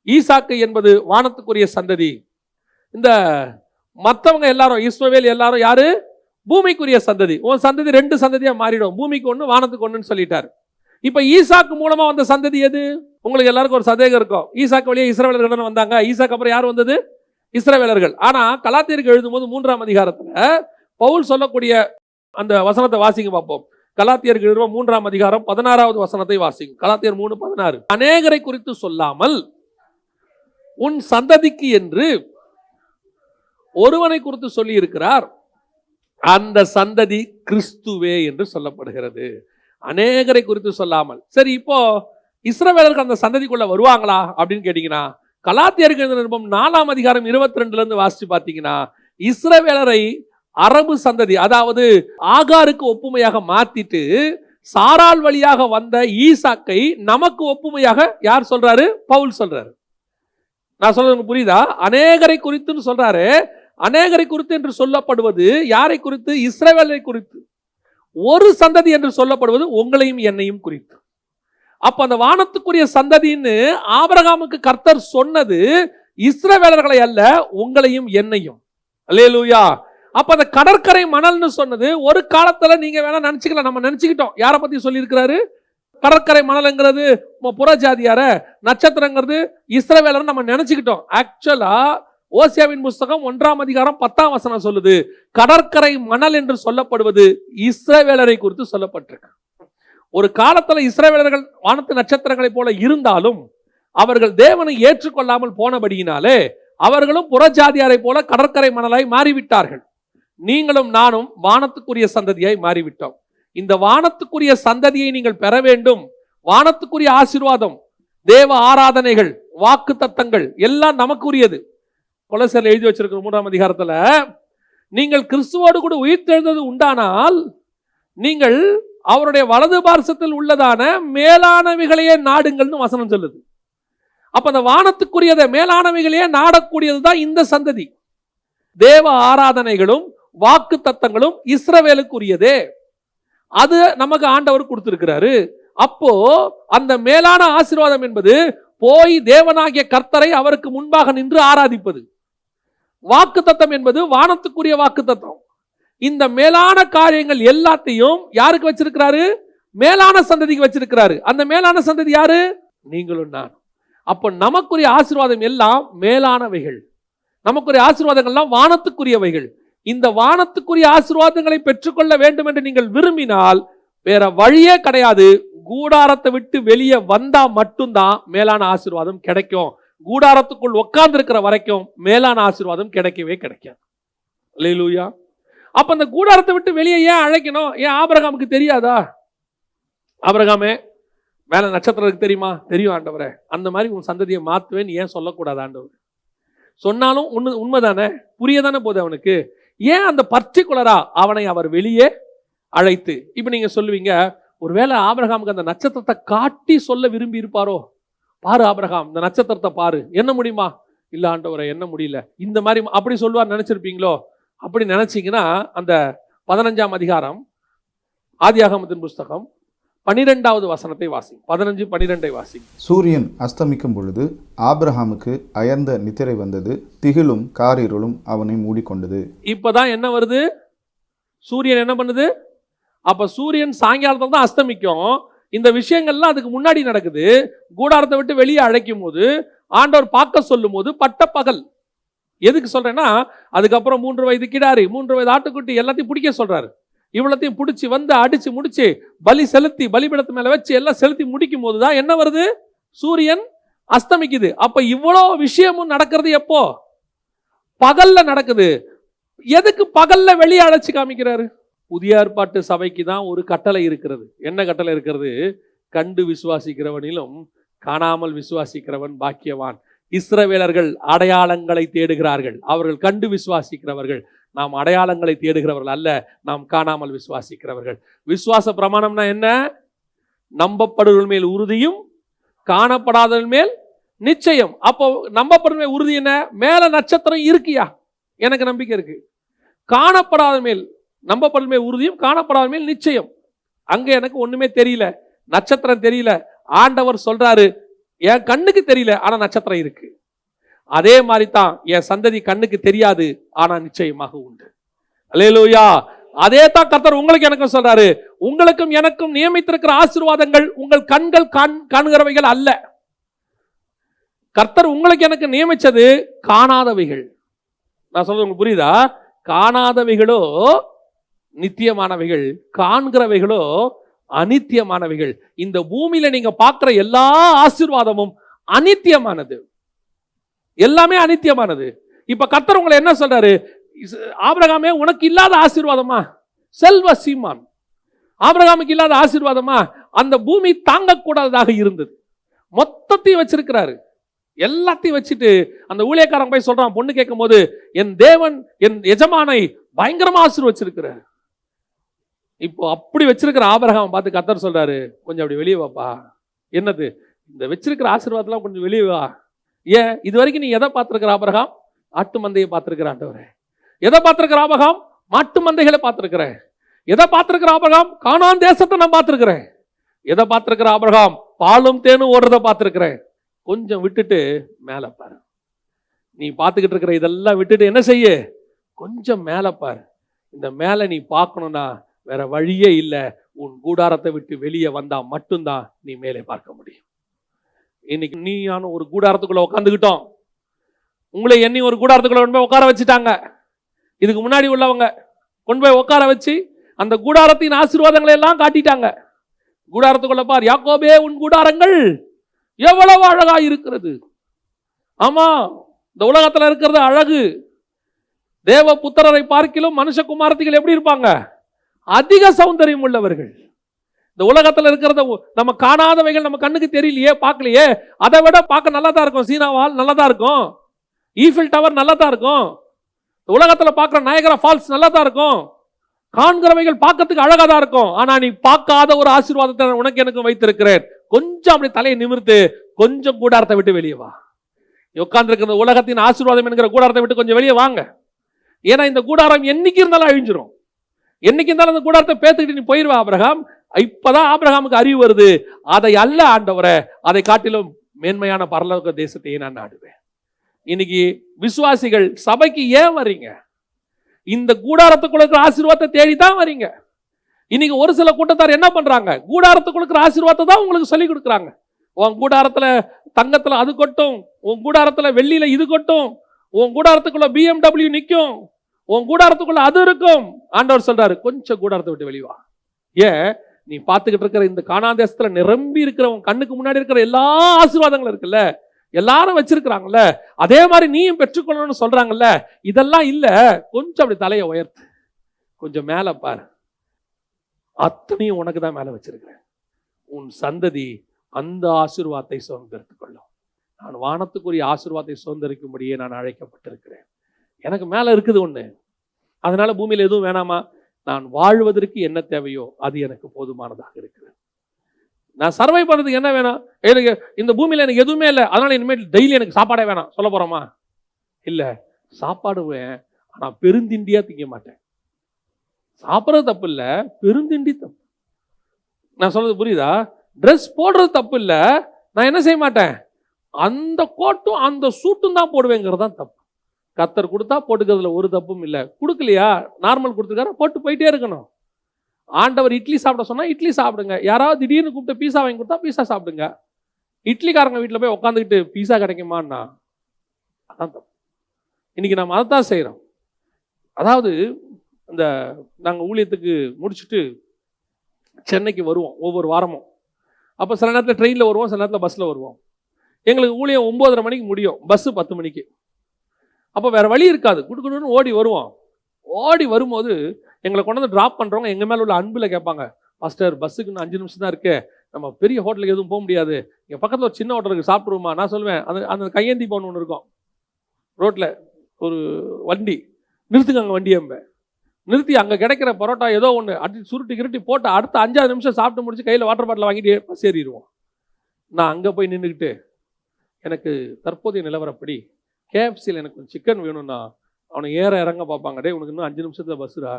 ஈசாக்கு என்பது வானத்துக்குரிய சந்ததி, இந்த மற்றவங்க எல்லாரும் இஸ்மவேல் எல்லாரும் யாரு? பூமிக்குரிய சந்ததி. உன் சந்ததி 2 சந்ததியா மாறிடும், பூமிக்கு ஒண்ணு வானத்துக்கு ஒண்ணுன்னு சொல்லிட்டாரு. இப்ப ஈசாக்கு மூலமா வந்த சந்ததி எது? உங்களுக்கு எல்லாருக்கும் ஒரு சந்தேகம் இருக்கும், ஈசாக்கு வழியா இஸ்ரவேலர்கள் வந்தாங்க, ஈசாக்கு அப்புறம் யார் வந்தது? இஸ்ரவேலர்கள். ஆனா கலாத்தியருக்கு எழுதும் போது 3ஆம் அதிகாரத்துல பவுல் சொல்லக்கூடிய அந்த வசனத்தை வாசிங்க பார்ப்போம். கலாத்தியருக்கு எழுதும் 3ஆம் அதிகாரம் 16வது வசனத்தை வாசிங்க. கலாத்தியர் 3:16. அநேகரை குறித்து சொல்லாமல் உன் சந்ததிக்கு என்று ஒருவனை குறித்து சொல்லி இருக்கிறார், அந்த சந்ததி கிறிஸ்துவே என்று சொல்லப்படுகிறது. அநேகரை குறித்து சொல்லாமல். சரி, இப்போ இஸ்ரவேலர்கள் அந்த சந்ததிக்குள்ள வருவாங்களா அப்படின்னு கேட்டீங்கன்னா, கலாத்தியருக்கு நிருபம் 4ஆம் அதிகாரம் 22 இருந்து வாசிச்சு பார்த்தீங்கன்னா, இஸ்ரவேலரை அரபு சந்ததி, அதாவது ஆகாருக்கு ஒப்புமையாக மாத்திட்டு சாராள் வழியாக வந்த ஈசாக்கை நமக்கு ஒப்புமையாக யார் சொல்றாரு? பவுல் சொல்றாரு. நான் சொல்றது புரியுதா? அநேகரை குறித்துன்னு சொல்றாரு. அநேகரை குறித்து என்று சொல்லப்படுவது யாரை குறித்து? இஸ்ரவேலை குறித்து. ஒரு சந்ததி என்று சொல்லப்படுவது உங்களையும் என்னையும் குறித்து. அப்ப அந்த வானத்துக்குரிய சந்ததின்னு ஆபிரகாமுக்கு கர்த்தர் சொன்னது இஸ்ரவேலர்களை அல்ல, உங்களையும் என்னையும். அல்லேலூயா. அப்ப அந்த கடற்கரை மணல்னு சொன்னது ஒரு காலத்துல நீங்க வேணா நினைச்சுக்கலாம், நம்ம நினைச்சுக்கிட்டோம். யாரை பத்தி சொல்லி இருக்கிறாரு? கடற்கரை மணல்ங்கிறது புறஜாதியார, நட்சத்திரங்கிறது இஸ்ரவேலர் நம்ம நினைச்சுக்கிட்டோம். ஆக்சுவலா ஓசியாவின் புஸ்தகம் 1ஆம் அதிகாரம் 10ஆம் வசனம் சொல்லுது, கடற்கரை மணல் என்று சொல்லப்படுவது இஸ்ரவேலரை குறித்து சொல்லப்பட்டிருக்கு. ஒரு காலத்துல இஸ்ரவேலர்கள் வானத்து நட்சத்திரங்களை போல இருந்தாலும் அவர்கள் தேவனை ஏற்றுக்கொள்ளாமல் போனபடியினாலே அவர்களும் புறஜாதியாரை போல கடற்கரை மணலாய் மாறிவிட்டார்கள். நீங்களும் நானும் வானத்துக்குரிய சந்ததியாய் மாறிவிட்டோம். இந்த வானத்துக்குரிய சந்ததியை நீங்கள் பெற வேண்டும். வானத்துக்குரிய ஆசீர்வாதம், தேவ ஆராதனைகள், வாக்கு தத்தங்கள் எல்லாம் நமக்குரியது. கொலோசியர்ல எழுதி வச்சிருக்கிற 3ஆம் அதிகாரத்துல, நீங்கள் கிறிஸ்துவோடு கூட உயிர்த்தெழுந்தது உண்டானால் நீங்கள் அவருடைய வலது பார்சத்தில் உள்ளதான மேலானவைகளையே நாடுங்கள்னு வசனம் சொல்லுது. அப்ப அந்த வானத்துக்குரியதை மேலானவைகளையே நாடக்கூடியதுதான் இந்த சந்ததி. தேவ ஆராதனைகளும் வாக்கு தத்தங்களும் இஸ்ரவேலுக்குரியதே. அது நமக்கு ஆண்டவர் கொடுத்திருக்கிறாரு. அப்போ அந்த மேலான ஆசீர்வாதம் என்பது போய் தேவனாகிய கர்த்தரை அவருக்கு முன்பாக நின்று ஆராதிப்பது. வாக்கு தத்தம் என்பது வானத்துக்குரிய வாக்கு தத்தம். இந்த மேலான காரியங்கள் எல்லாத்தையும் யாருக்கு வச்சிருக்கிறாரு? மேலான சந்ததிக்கு வச்சிருக்கிறாரு. அந்த மேலான சந்ததி யாரு? நீங்களும் நான். அப்ப நமக்குரிய ஆசீர்வாதம் எல்லாம் மேலானவைகள். நமக்குரிய ஆசீர்வாதங்கள்லாம் வானத்துக்குரியவைகள். இந்த வானத்துக்குரிய ஆசீர்வாதங்களை பெற்றுக்கொள்ள வேண்டும் என்று நீங்கள் விரும்பினால் வேற வழியே கிடையாது. கூடாரத்தை விட்டு வெளியே வந்தா மட்டும்தான் மேலான ஆசீர்வாதம் கிடைக்கும். கூடாரத்துக்குள் உட்கார்ந்து இருக்கிற வரைக்கும் மேலான ஆசீர்வாதம் கிடைக்கவே கிடைக்காது. அல்லேலூயா. அப்ப அந்த கூடாரத்தை விட்டு வெளியே ஏன் அழைக்கணும்? ஏன் ஆபிரகாமுக்கு தெரியாதா? ஆபிரகாமே, மேல நட்சத்திரத்துக்கு தெரியுமா? தெரியும் ஆண்டவரே. அந்த மாதிரி உன் சந்ததியை மாத்துவேன்னு ஏன் சொல்லக்கூடாது ஆண்டவர்? சொன்னாலும் உண்மைதானே, புரியதானே போது அவனுக்கு. ஏன் அந்த பர்டிகுலரா அவனை அவர் வெளியே அழைத்து? இப்ப நீங்க சொல்லுவீங்க, ஒருவேளை ஆபிரகாமுக்கு அந்த நட்சத்திரத்தை காட்டி சொல்ல விரும்பி இருப்பாரோ? பாரு ஆபிரகாம், இந்த நட்சத்திரத்தை பாரு, என்ன முடியுமா? இல்ல ஆண்டவரை, என்ன முடியல. இந்த மாதிரி அப்படி சொல்லுவார் நினைச்சிருப்பீங்களோ? அப்படி நினைச்சீங்கன்னா அந்த 15ஆம் அதிகாரம் ஆதியாகமத்தின் புஸ்தகம் 12வது வசனத்தை வாசி. 15-12 வாசி. சூரியன் அஸ்தமிக்கும் பொழுது ஆபிரகாமுக்கு அயர்ந்த நித்திரை வந்தது, திகிலும் காரிருளும் அவனை மூடிக்கொண்டது. இப்பதான் என்ன வருது? சூரியன் என்ன பண்ணுது? அப்ப சூரியன் சாயங்காலத்தில் தான் அஸ்தமிக்கும். இந்த விஷயங்கள்லாம் அதுக்கு முன்னாடி நடக்குது. கூடாரத்தை விட்டு வெளியே அழைக்கும் போது, ஆண்டவர் பார்க்க சொல்லும் போது பட்ட பகல். எதுக்கு சொல்றேன்னா, அதுக்கப்புறம் 3 வயது கிடாரி, 3 வயது ஆட்டுக்குட்டி எல்லாத்தையும் பிடிக்க சொல்றாரு. இவ்வளத்தையும் பிடிச்சி வந்து அடிச்சு முடிச்சு பலி செலுத்தி பலிபீடத்து மேல வச்சு எல்லாம் செலுத்தி முடிக்கும் போதுதான் என்ன வருது? சூரியன் அஸ்தமிக்குது. அப்ப இவ்வளோ விஷயமும் நடக்கிறது எப்போ? பகல்ல நடக்குது. எதுக்கு பகல்ல வெளியே அழைச்சு காமிக்கிறாரு? புதிய ஏற்பாட்டு சபைக்கு தான் ஒரு கட்டளை இருக்கிறது. என்ன கட்டளை இருக்கிறது? கண்டு விசுவாசிக்கிறவனிலும் காணாமல் விசுவாசிக்கிறவன் பாக்கியவான். இஸ்ரவேலர்கள் அடையாளங்களை தேடுகிறார்கள், அவர்கள் கண்டு விசுவாசிக்கிறவர்கள். நாம் அடையாளங்களை தேடுகிறவர்கள் அல்ல, நாம் காணாமல் விசுவாசிக்கிறவர்கள். விசுவாச பிரமாணம்னா என்ன? நம்பப்படுவர்கள் மேல் உறுதியும் காணப்படாதவர்கள் மேல் நிச்சயம். அப்போ நம்பப்படுற உறுதி என்ன? மேல நட்சத்திரம் இருக்கியா? எனக்கு நம்பிக்கை இருக்கு. காணப்படாத மேல் நம்பப்படுற மேல் உறுதியும் காணப்படாத மேல் நிச்சயம். அங்க எனக்கு ஒண்ணுமே தெரியல, நட்சத்திரம் தெரியல. ஆண்டவர் சொல்றாரு, என் கண்ணுக்கு தெரியல, ஆனா நட்சத்திரம் இருக்கு. அதே மாதிரி தான் என் சந்ததி கண்ணுக்கு தெரியாது, ஆனா நிச்சயமாக உண்டு. அல்லேலூயா. அதே தான் கர்த்தர் உங்களுக்கு எனக்கும் சொல்றாரு. உங்களுக்கும் எனக்கும் நியமித்திருக்கிற ஆசீர்வாதங்கள் உங்கள் கண்கள் காண்கிறவைகள் அல்ல. கர்த்தர் உங்களுக்கு எனக்கு நியமிச்சது காணாதவைகள். நான் சொல்றது உங்களுக்கு புரியுதா? காணாதவைகளோ நித்தியமானவைகள், காண்கிறவைகளோ அனித்தியமானவைகள். இந்த பூமியில நீங்க பார்க்கிற எல்லா ஆசீர்வாதமும் அனித்தியமானது, எல்லாமே அனித்தியமானது. இப்ப கர்த்தர் உங்களை என்ன சொல்றாரு? ஆபிரகாமே, உனக்கு இல்லாத ஆசீர்வாதமா? செல்வ சீமான் ஆபிரகாமுக்கு இல்லாத ஆசீர்வாதமா? அந்த பூமி தாங்கக்கூடாததாக இருந்தது. மொத்தத்தையும் வச்சிருக்கிறாரு. எல்லாத்தையும் வச்சுட்டு அந்த ஊழியக்காரன் போய் சொல்றான், பொண்ணு கேட்கும் போது, என் தேவன் என் எஜமானை பயங்கரமா ஆசீர்வச்சிருக்கிறார். இப்போ அப்படி வச்சிருக்கிற ஆபிரகாம் பார்த்து கர்த்தர் சொல்றாரு, கொஞ்சம் அப்படி வெளியே வாப்பா. என்னது? இந்த வச்சிருக்கிற ஆசீர்வாதம்லாம் கொஞ்சம் வெளியே வா. ஏன்? இது வரைக்கும் நீ எதை பார்த்திருக்கிற ஆபிரகாம்? ஆட்டு மந்தையை பார்த்திருக்கிற ஆண்டவரே. எதை பார்த்திருக்கிற ஆபிரகாம்? மாட்டு மந்தைகளை பார்த்திருக்கிறேன். எதை பார்த்திருக்கிற ஆபிரகாம்? கானான் தேசத்தை நான் பார்த்திருக்கிறேன். எதை பார்த்திருக்கிற ஆபிரகாம்? பாலும் தேனும் ஓடுறத பார்த்திருக்கிறேன். கொஞ்சம் விட்டுட்டு மேல பாரு. நீ பார்த்துக்கிட்டு இருக்கிற இதெல்லாம் விட்டுட்டு என்ன செய்ய? கொஞ்சம் மேல பாரு. இந்த மேல நீ பார்க்கணும்னா வேற வழியே இல்லை. உன் கூடாரத்தை விட்டு வெளியே வந்தா மட்டும்தான் நீ மேலே பார்க்க முடியும். இன்னைக்கு நீ நானும் ஒரு கூடாரத்துக்குள்ள உட்காந்துக்கிட்டோம். உங்களை எண்ணி ஒரு கூடாரத்துக்குள்ள கொண்டு போய் உட்கார வச்சுட்டாங்க. இதுக்கு முன்னாடி உள்ளவங்க கொண்டு போய் உட்கார வச்சு அந்த கூடாரத்தின் ஆசீர்வாதங்களை எல்லாம் காட்டிட்டாங்க. கூடாரத்துக்குள்ள பார், யாக்கோபே உன் கூடாரங்கள் எவ்வளவு அழகா இருக்கிறது. ஆமா, இந்த உலகத்துல இருக்கிறது அழகு. தேவ புத்திரரை பார்க்கிலும் மனுஷகுமாரத்திகள் எப்படி இருப்பாங்க? அதிக சௌந்தரியம் உள்ளவர்கள். இந்த உலகத்துல இருக்கிறத நம்ம காணாதவைகள் நம்ம கண்ணுக்கு தெரியலையே, பார்க்கலையே, அதை விட பார்க்க நல்லா தான் இருக்கும். சீனாவால் நல்லா தான் இருக்கும், ஈஃபில் டவர் நல்லா தான் இருக்கும், உலகத்துல பார்க்கிற நயகரா ஃபால்ஸ் நல்லா தான் இருக்கும், காண்கிறவைகள் பார்க்கறதுக்கு அழகா தான் இருக்கும். ஆனா நீ பார்க்காத ஒரு ஆசீர்வாதத்தை உனக்கு எனக்கு வைத்திருக்கிறேன். கொஞ்சம் அப்படி தலையை நிமிர்த்து கொஞ்சம் கூடாரத்தை விட்டு வெளியே வா. உட்கார்ந்து இருக்கிற உலகத்தின் ஆசீர்வாதம் என்கிற கூடாரத்தை விட்டு கொஞ்சம் வெளியே வாங்க. ஏன்னா இந்த கூடாரம் என்னைக்கு இருந்தாலும் அழிஞ்சிரும். என்னைக்கு இருந்தாலும் அந்த கூடாரத்தை பேத்துக்கிட்டு நீ போயிருவா ஆபிரகாம். இப்பதான் ஆபிரகாமுக்கு அறிவு வருது, அதை அல்ல ஆண்டவரே, அதை காட்டிலும் மேன்மையான பரலோக தேசத்தையே நான் நாடுவேன். இன்னைக்கு விசுவாசிகள் சபைக்கு ஏன் வர்றீங்க? இந்த கூடாரத்துக்குள்ள இருக்கிற ஆசீர்வாதத்தை தேடிதான் வர்றீங்க. இன்னைக்கு ஒரு சில கூட்டத்தார் என்ன பண்றாங்க? கூடாரத்துக்குள்ள இருக்கிற ஆசீர்வாதத்தை தான் உங்களுக்கு சொல்லி கொடுக்குறாங்க. உன் கூடாரத்துல தங்கத்துல அது கொட்டும், உன் கூடாரத்துல வெள்ளியில இது கொட்டும், உன் கூடாரத்துக்குள்ள BMW நிற்கும், உன் கூடாரத்துக்குள்ள அது இருக்கும். ஆண்டவர் சொல்றாரு, கொஞ்சம் கூடாரத்தை விட்டு வெளிவா. ஏன்? நீ பார்த்துக்கிட்டு இருக்கிற இந்த கானான் தேசத்துல நிரம்பி இருக்கிற உன் கண்ணுக்கு முன்னாடி இருக்கிற எல்லா ஆசீர்வாதங்களும் இருக்குல்ல, எல்லாரும் வச்சிருக்கிறாங்கல்ல, அதே மாதிரி நீயும் பெற்றுக்கொள்ளணும்னு சொல்றாங்கல்ல, இதெல்லாம் இல்ல. கொஞ்சம் அப்படி தலையை உயர்த்து, கொஞ்சம் மேல பாரு, அத்தனையும் உனக்கு தான் மேல வச்சிருக்கிறேன். உன் சந்ததி அந்த ஆசீர்வாதத்தை சுதந்திரித்துக் கொள்ளும். நான் வானத்துக்குரிய ஆசீர்வாதத்தை சுதந்திரிக்கும்படியே நான் அழைக்கப்பட்டிருக்கிறேன். எனக்கு மேல இருக்குது ஒண்ணு, அதனால பூமியில எதுவும் வேணாமா? நான் வாழ்வதற்கு என்ன தேவையோ அது எனக்கு போதுமானதாக இருக்குது. நான் சர்வை பண்றதுக்கு என்ன வேணும்? எனக்கு இந்த பூமியில எனக்கு எதுவுமே இல்லை, அதனால இனிமேல் டெய்லி எனக்கு சாப்பாடே வேணாம் சொல்ல போறோமா? இல்ல, சாப்பாடுவேன், ஆனா பெருந்திண்டியா திங்க மாட்டேன். சாப்பிட்றது தப்பு இல்ல, பெருந்திண்டி தப்பு. நான் சொல்றது புரியுதா? ட்ரெஸ் போடுறது தப்பு இல்ல, நான் என்ன செய்ய மாட்டேன்? அந்த கோட்டும் அந்த சூட்டும் தான் போடுவேங்கிறது தான் தப்பு. கர்த்தர் கொடுத்தா போட்டுக்கிறதுல ஒரு தப்பும் இல்லை. கொடுக்கலையா, நார்மல் கொடுத்துருக்காரு, போட்டு போயிட்டே இருக்கணும். ஆண்டவர் இட்லி சாப்பிட சொன்னா இட்லி சாப்பிடுங்க. யாராவது திடீர்னு கூப்பிட்டு பீஸா வாங்கி கொடுத்தா பீஸா சாப்பிடுங்க. இட்லிக்காரங்க வீட்டில் போய் உட்காந்துக்கிட்டு பீஸா கிடைக்குமான்னா அதான் தப்பு. இன்னைக்கு நம்ம அதை தான் செய்கிறோம். அதாவது இந்த நாங்கள் ஊழியத்துக்கு முடிச்சுட்டு சென்னைக்கு வருவோம் ஒவ்வொரு வாரமும். அப்போ சில நேரத்தில் ட்ரெயினில் வருவோம், சில நேரத்தில் பஸ்ஸில் வருவோம். எங்களுக்கு ஊழியம் 9:30 மணிக்கு முடியும், பஸ்ஸு 10 மணிக்கு. அப்போ வேற வழி இருக்காது, குடுக்குன்னு ஓடி வருவோம். ஓடி வரும்போது எங்களை கொண்டு வந்து ட்ராப் பண்ணுறவங்க எங்கள் மேலே உள்ள அன்பில் கேட்பாங்க, மாஸ்டர் பஸ்ஸுக்கு இன்னும் 5 நிமிஷம் தான் இருக்கு, நம்ம பெரிய ஹோட்டலுக்கு எதுவும் போக முடியாது, எங்கள் பக்கத்தில் ஒரு சின்ன ஹோட்டலுக்கு சாப்பிட்ருவோமா? நான் சொல்லுவேன், அந்த கையேந்தி பவுன் ஒன்று இருக்கும் ரோட்டில், ஒரு வண்டி நிறுத்துங்க, அங்கே வண்டி அம்ப நிறுத்தி அங்கே கிடைக்கிற பரோட்டா ஏதோ ஒன்று அடி சுருட்டி கிருட்டி போட்டு அடுத்த 5 நிமிஷம் சாப்பிட்டு முடிச்சு கையில் வாட்டர் பாட்டில் வாங்கிட்டு பஸ் ஏறிடுவோம். நான் அங்கே போய் நின்றுக்கிட்டு எனக்கு தற்போதைய நிலவரப்படி கேஎஃப்சியில் எனக்கு கொஞ்சம் சிக்கன் வேணும்னா அவனை ஏற இறங்க பார்ப்பாங்க. டே உனக்கு இன்னும் 5 நிமிஷத்தில் பஸ்ஸுடா.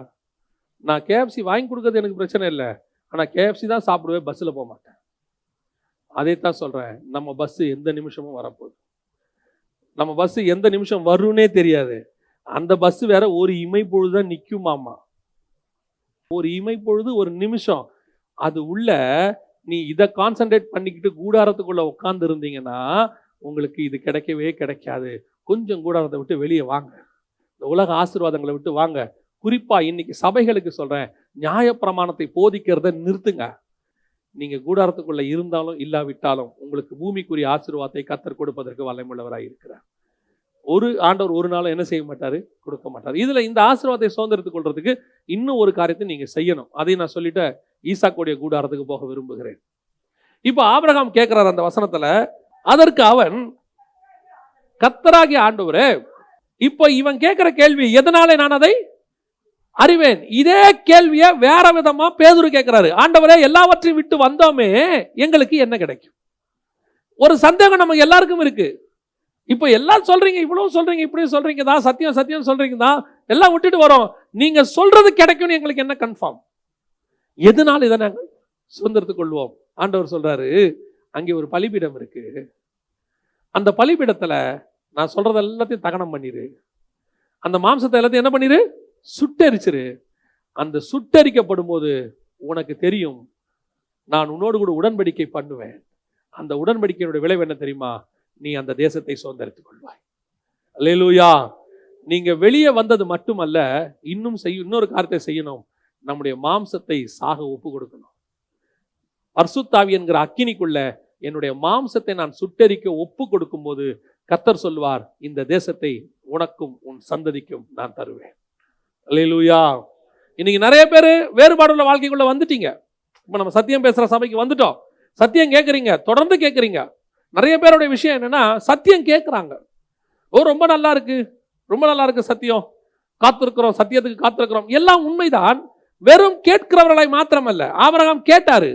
நான் கேஎஃப்சி வாங்கி கொடுக்கறது எனக்கு பிரச்சனை இல்லை, ஆனால் கேஎஃப்சி தான் சாப்பிடுவேன், பஸ்ஸில் போக மாட்டேன். அதே தான் சொல்கிறேன், நம்ம பஸ்ஸு எந்த நிமிஷமும் வரப்போகுது. நம்ம பஸ்ஸு எந்த நிமிஷம் வரும்னே தெரியாது. அந்த பஸ்ஸு வேற ஒரு இமைப்பொழுது தான் நிற்குமாமா. ஒரு இமைப்பொழுது ஒரு நிமிஷம். அது உள்ள நீ இதை கான்சன்ட்ரேட் பண்ணிக்கிட்டு கூடாரத்துக்குள்ள உட்கார்ந்து இருந்தீங்கன்னா உங்களுக்கு இது கிடைக்கவே கிடைக்காது. கொஞ்சம் கூடாரத்தை விட்டு வெளியே வாங்க, இந்த உலக ஆசீர்வாதங்களை விட்டு வாங்க. குறிப்பா இன்னைக்கு சபைகளுக்கு சொல்றேன், நியாயப்பிரமாணத்தை போதிக்கிறத நிறுத்துங்க. நீங்க கூடாரத்துக்குள்ள இருந்தாலும் இல்லாவிட்டாலும் உங்களுக்கு பூமிக்குரிய ஆசீர்வாதத்தை கர்த்தர் கொடுப்பதற்கு வல்லமையுள்ளவராக இருக்கிறார். ஒரு ஆண்டவர் ஒரு நாளும் என்ன செய்ய மாட்டாரு? கொடுக்க மாட்டார். இதுல இந்த ஆசீர்வாதத்தை சுதந்திரத்துக் கொள்றதுக்கு இன்னும் ஒரு காரியத்தை நீங்க செய்யணும். அதையும் நான் சொல்லிட்டு ஈசாக்குடைய கூடாரத்துக்கு போக விரும்புகிறேன். இப்போ ஆபிரகாம் கேட்கிறார் அந்த வசனத்துல, அதற்கு அவன், கர்த்தராகிய ஆண்டவரே, இப்போ இவன் கேட்கிற கேள்வி, எதனாலே நான் அதை அறிவேன். இதே கேள்வியை வேற விதமா பேதுரு கேட்கிறாரு. ஆண்டவரே, எல்லாவற்றையும் விட்டு வந்தோமே, எங்களுக்கு என்ன கிடைக்கும்? ஒரு சந்தேகம் நமக்கு எல்லாருக்கும் இருக்கு. இப்போ எல்லாம் சொல்றீங்க, இவ்வளவு சொல்றீங்க, இப்படி சொல்றீங்க தான், சத்தியம் சத்தியம் சொல்றீங்க தான், எல்லாம் விட்டுட்டு வரோம், நீங்க சொல்றது கிடைக்கும்னு எங்களுக்கு என்ன கன்ஃபார்ம்? எதனால இதை நாங்கள் சுதந்திரத்துக் கொள்வோம்? ஆண்டவர் சொல்றாரு, அங்கே ஒரு பலிபீடம் இருக்கு, அந்த பலிபீடத்துல நான் சொல்றது எல்லாத்தையும் தகனம் பண்ணிரு, அந்த மாம்சத்தை எல்லாத்தையும் என்ன பண்ணிரு? சுட்டரிச்சிரு. அந்த சுட்டரிக்கப்படும் போது உனக்கு தெரியும், நான் உன்னோடு கூட உடன்படிக்கை பண்ணுவேன். அந்த உடன்படிக்கையினுடைய விளைவு என்ன தெரியுமா? நீ அந்த தேசத்தை சுதந்திரித்துக் கொள்வாய். அல்லேலூயா. நீங்க வெளியே வந்தது மட்டுமல்ல, இன்னொரு காரியத்தை செய்யணும். நம்முடைய மாம்சத்தை சாக ஒப்பு கொடுக்கணும். பரிசுத்த ஆவி என்கிற அக்கினிக்குள்ள என்னுடைய மாம்சத்தை நான் சுட்டரிக்க ஒப்பு கொடுக்கும் போது கர்த்தர் சொல்வார், இந்த தேசத்தை உனக்கும் உன் சந்ததிக்கும் நான் தருவேன். அல்லேலூயா. இன்னைக்கு நிறைய பேர் வேறுபாடுள்ள வாழ்க்கைக்குள்ள வந்துட்டீங்க. இப்ப நம்ம சத்தியம் பேசுற சபைக்கு வந்துட்டோம். சத்தியம் கேட்குறீங்க, தொடர்ந்து கேட்குறீங்க. நிறைய பேருடைய விஷயம் என்னன்னா, சத்தியம் கேட்குறாங்க. ரொம்ப நல்லா இருக்கு, ரொம்ப நல்லா இருக்கு சத்தியம், காத்திருக்கிறோம், சத்தியத்துக்கு காத்திருக்கிறோம், எல்லாம் உண்மைதான். வெறும் கேட்கிறவர்களை மாத்திரமல்ல. ஆபிரகாம் கேட்டாரு,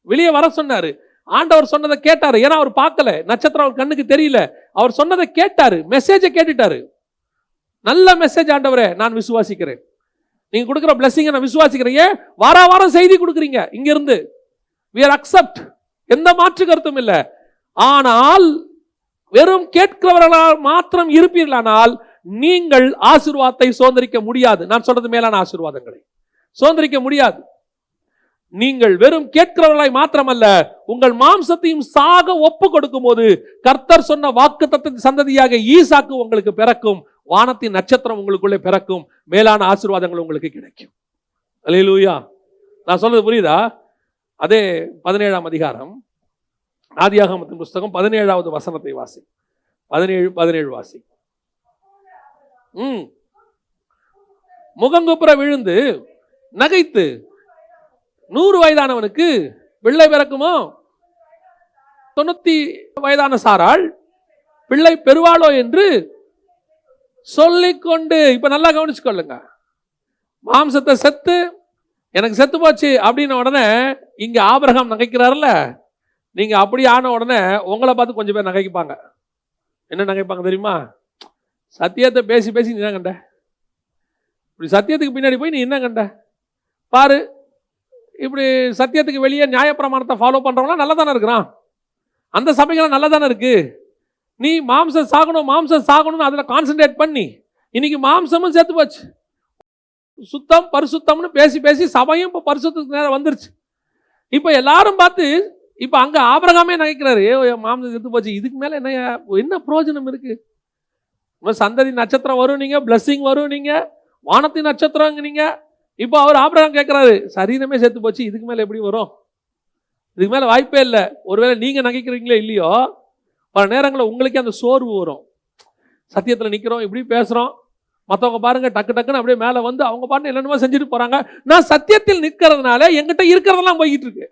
வெளியே வர சொன்னாரு, ஆண்டவர் சொன்னதை கேட்டாரு. ஏன்னா அவர் பார்க்கல, நட்சத்திரம் அவர் கண்ணுக்கு தெரியல. அவர் சொன்னதை கேட்டாரு, மெசேஜை கேட்டுட்டாரு. நல்ல மெசேஜ் ஆண்டவரே, நான் விசுவாசிக்கிறேன், நீங்க கொடுக்குற பிளஸிங்கை நான் விசுவாசிக்கிறேன். ஏன் வாரம் செய்தி கொடுக்குறீங்க இங்க இருந்து, we are accept, எந்த மாற்று கருத்தும் இல்லை. ஆனால் வெறும் கேட்கிறவர்களால் மாத்திரம் இருப்பீர்களானால் நீங்கள் ஆசீர்வாதத்தை சுதந்திரிக்க முடியாது. நான் சொல்றது மேலான ஆசீர்வாதங்களை சுதந்திரிக்க முடியாது. நீங்கள் வெறும் கேட்கிறவர்களாய் மாத்திரமல்ல, உங்கள் மாம்சத்தையும் சாக ஒப்பு கொடுக்கும் போது கர்த்தர் சொன்ன வாக்குத்தத்தத்தின் சந்ததியாக ஈசாக்கு உங்களுக்கு பிறக்கும், வானத்தின் நட்சத்திரம் உங்களுக்குள்ளே பிறக்கும், மேலான ஆசீர்வாதங்கள் உங்களுக்கு கிடைக்கும். அல்லேலூயா. நான் சொல்றது புரியுதா? அதே 17ஆம் அதிகாரம் ஆதியாகமத்தின் புஸ்தகம் 17வது வசனத்தை வாசி. 17 வாசி. முகங்குப்புற விழுந்து நகைத்து 100 வயதானவனுக்கு பிள்ளை பிறக்குமோ? 90 வயதான சாராள் பிள்ளை பெறுவாளோ என்று சொல்லிக்கொண்டு, இப்ப நல்லா கவனிச்சுக்கொள்ளுங்க, மாம்சத்தை செத்து எனக்கு செத்து போச்சு அப்படின்னு உடனே இங்க ஆபிரகாம் நகைக்கிறாருல்ல, நீங்க அப்படி ஆன உடனே உங்களை பார்த்து கொஞ்சம் பேர் நகைப்பாங்க. என்ன நகைப்பாங்க தெரியுமா? சத்தியத்தை பேசி பேசி நீ என்ன கண்ட, இப்படி சத்தியத்துக்கு பின்னாடி போய் நீ என்ன கண்ட பாரு, இப்படி சத்தியத்துக்கு வெளியே நியாயப்பிரமாணத்தை ஃபாலோ பண்றவங்களாம் நல்லா தானே இருக்கிறான், அந்த சபைகள்லாம் நல்லா தானே இருக்கு. நீ மாம்சம் சாகணும்னு அதுல கான்சென்ட்ரேட் பண்ணி இன்னைக்கு மாம்சமும் செத்து போச்சு. சுத்தம் பரிசுத்தம்னு பேசி பேசி சபையும் இப்போ பரிசுத்தத்துக்கு நேரம் வந்துருச்சு. இப்போ எல்லாரும் பார்த்து இப்போ அங்க ஆபிரகாமே நினைக்கிறாரு, மாம்சம் செத்து போச்சு, இதுக்கு மேல என்ன பிரயோஜனம் இருக்கு? சந்ததி நட்சத்திரம் வரும், நீங்க பிளஸிங் வரும், நீங்க வானத்தின் நட்சத்திரம் நீங்க. இப்போ அவர் ஆபிரகாம் கேட்கிறாரு, சரீரமே செத்து போச்சு, இதுக்கு மேல எப்படி வரும்? இதுக்கு மேல வாய்ப்பே இல்லை. ஒருவேளை நீங்க நகைக்கிறீங்களோ இல்லையோ, பல நேரங்களில் உங்களுக்கே அந்த சோர்வு வரும். சத்தியத்தில் நிற்கிறோம், இப்படி பேசுகிறோம், மற்றவங்க பாருங்க டக்கு டக்குன்னு அப்படியே மேலே வந்து அவங்க பாட்டு என்னென்னமோ செஞ்சுட்டு போகிறாங்க. நான் சத்தியத்தில் நிற்கிறதுனால என்கிட்ட இருக்கிறதெல்லாம் போய்கிட்டு இருக்கு,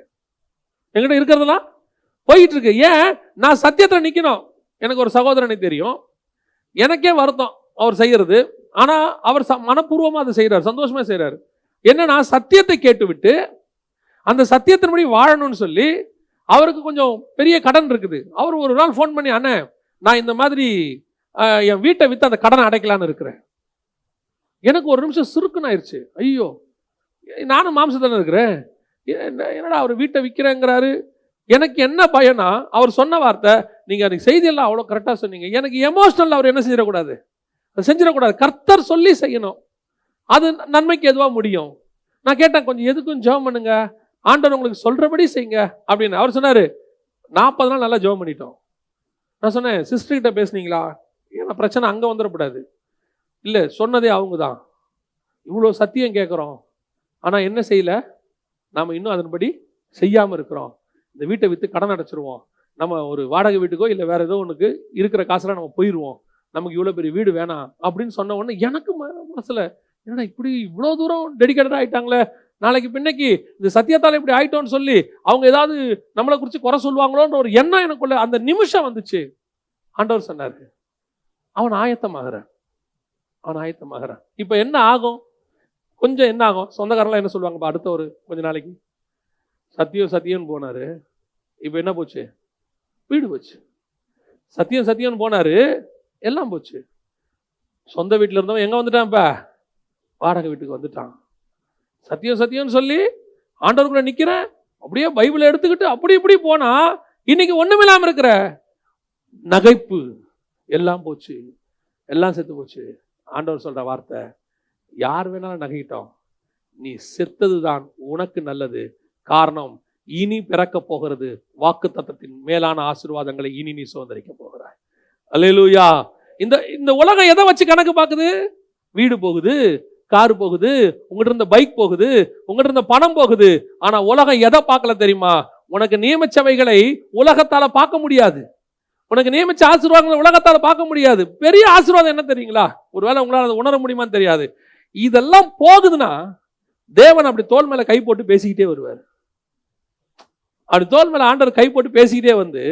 என்கிட்ட இருக்கிறதெல்லாம் போய்கிட்டு இருக்கு. ஏன்? நான் சத்தியத்தில் நிற்கணும். எனக்கு ஒரு சகோதரனை தெரியும், எனக்கே வருத்தம் அவர் செய்கிறது, ஆனால் அவர் மனப்பூர்வமாக அதை செய்கிறார், சந்தோஷமாக செய்கிறார். என்னன்னா சத்தியத்தை கேட்டுவிட்டு அந்த சத்தியத்தின்படி வாழணும்னு சொல்லி அவருக்கு கொஞ்சம் பெரிய கடன் இருக்குது. அவர் ஒரு நாள் ஃபோன் பண்ணி, அண்ணே நான் இந்த மாதிரி என் வீட்டை விற்று அந்த கடனை அடைக்கலான்னு இருக்கிறேன். எனக்கு ஒரு நிமிஷம் சுருக்குன்னு ஆயிடுச்சு. ஐயோ, நானும் மாம்சத்தானே இருக்கிறேன், என்னடா அவர் வீட்டை விற்கிறேங்கிறாரு. எனக்கு என்ன பயனா, அவர் சொன்ன வார்த்தை, நீங்கள் அன்றைக்கி செய்தியெல்லாம் அவ்வளோ கரெக்டாக சொன்னீங்க, எனக்கு எமோஷனல் அவர் என்ன செஞ்சிடக்கூடாது, அது செஞ்சிடக்கூடாது, கர்த்தர் சொல்லி செய்யணும், அது நன்மைக்கு எதுவாக முடியும். நான் கேட்டேன், கொஞ்சம் எதுக்கும் ஜெபம் பண்ணுங்க, ஆண்டவர் உங்களுக்கு சொல்றபடி செய்யுங்க அப்படின்னு. அவர் சொன்னாரு, 40 நாள் நல்லா ஜெபம் பண்ணிட்டோம். நான் சொன்னேன், சிஸ்டர்கிட்ட பேசுனீங்களா? ஏன்னா பிரச்சனை அங்கே வந்துடக்கூடாது. இல்லை, சொன்னதே அவங்க தான். இவ்வளோ சத்தியம் கேட்குறோம், ஆனால் என்ன செய்யல, நாம் இன்னும் அதன்படி செய்யாமல் இருக்கிறோம். இந்த வீட்டை விற்று கடன் அடைச்சிருவோம், நம்ம ஒரு வாடகை வீட்டுக்கோ இல்லை வேற ஏதோ ஒன்றுக்கு இருக்கிற காசுலாம் நம்ம போயிடுவோம், நமக்கு இவ்வளோ பெரிய வீடு வேணாம் அப்படின்னு சொன்ன உடனே எனக்கு மனசில், என்னடா இப்படி இவ்வளோ தூரம் டெடிகேட்டடாக ஆகிட்டாங்களே, நாளைக்கு பின்னைக்கு இந்த சத்தியத்தால் இப்படி ஆயிட்டோன்னு சொல்லி அவங்க ஏதாவது நம்மளை குறித்து குறை சொல்லுவாங்களோன்ற ஒரு எண்ணம் எனக்குள்ள அந்த நிமிஷம் வந்துச்சு. ஆண்டவர் சொன்னார், அவன் ஆயத்தமாகறான். இப்போ என்ன ஆகும், கொஞ்சம் என்ன ஆகும், சொந்தக்காரெல்லாம் என்ன சொல்லுவாங்க, அடுத்த ஒரு கொஞ்ச நாளைக்கு சத்தியம்னு போனாரு, இப்போ என்ன போச்சு, வீடு போச்சு. சத்தியம்னு போனாரு, எல்லாம் போச்சு. சொந்த வீட்டில் இருந்தவன் எங்கே வந்துட்டான், இப்போ வாடகை வீட்டுக்கு வந்துட்டான். சத்தியம்னு சொல்லி ஆண்டவருக்குள்ள நிற்கிறேன், அப்படியே பைபிளை எடுத்துக்கிட்டு அப்படி இப்படி போனா இன்னைக்கு ஒண்ணுமில்லாம இருக்கிற நகைப்பு எல்லாம் போச்சு, எல்லாம் செத்து போச்சு. ஆண்டவர் சொல்ற வார்த்தை, யார் வேணாலும் நகையிட்டோம், நீ செத்தது தான் உனக்கு நல்லது. காரணம், இனி பிறக்க போகிறது வாக்குத்தத்தத்தின் மேலான ஆசீர்வாதங்களை இனி நீ சுதந்திரிக்க போகிறாய். அல்லேலூயா. இந்த உலகம் எதை வச்சு கணக்கு பார்க்குது? வீடு போகுது, கார் போகுது, உங்ககிட்ட இருந்த பைக் போகுது, உங்ககிட்ட இருந்த பணம் போகுது. ஆனா உலகம் எதை பார்க்கல தெரியுமா? உனக்கு நியமிச்சவைகளை உலகத்தால பார்க்க முடியாது. உனக்கு நியமிச்ச ஆசீர்வாதங்களை உலகத்தால் பார்க்க முடியாது. பெரிய ஆசீர்வாதம் என்ன தெரியுங்களா? ஒருவேளை உங்களால் அதை உணர முடியுமான்னு தெரியாது. இதெல்லாம் போகுதுன்னா தேவன் அப்படி தோல் மேல கை போட்டு பேசிக்கிட்டே வருவார். அப்படி தோல் மேல ஆண்டவர் கை போட்டு பேசிக்கிட்டே வந்து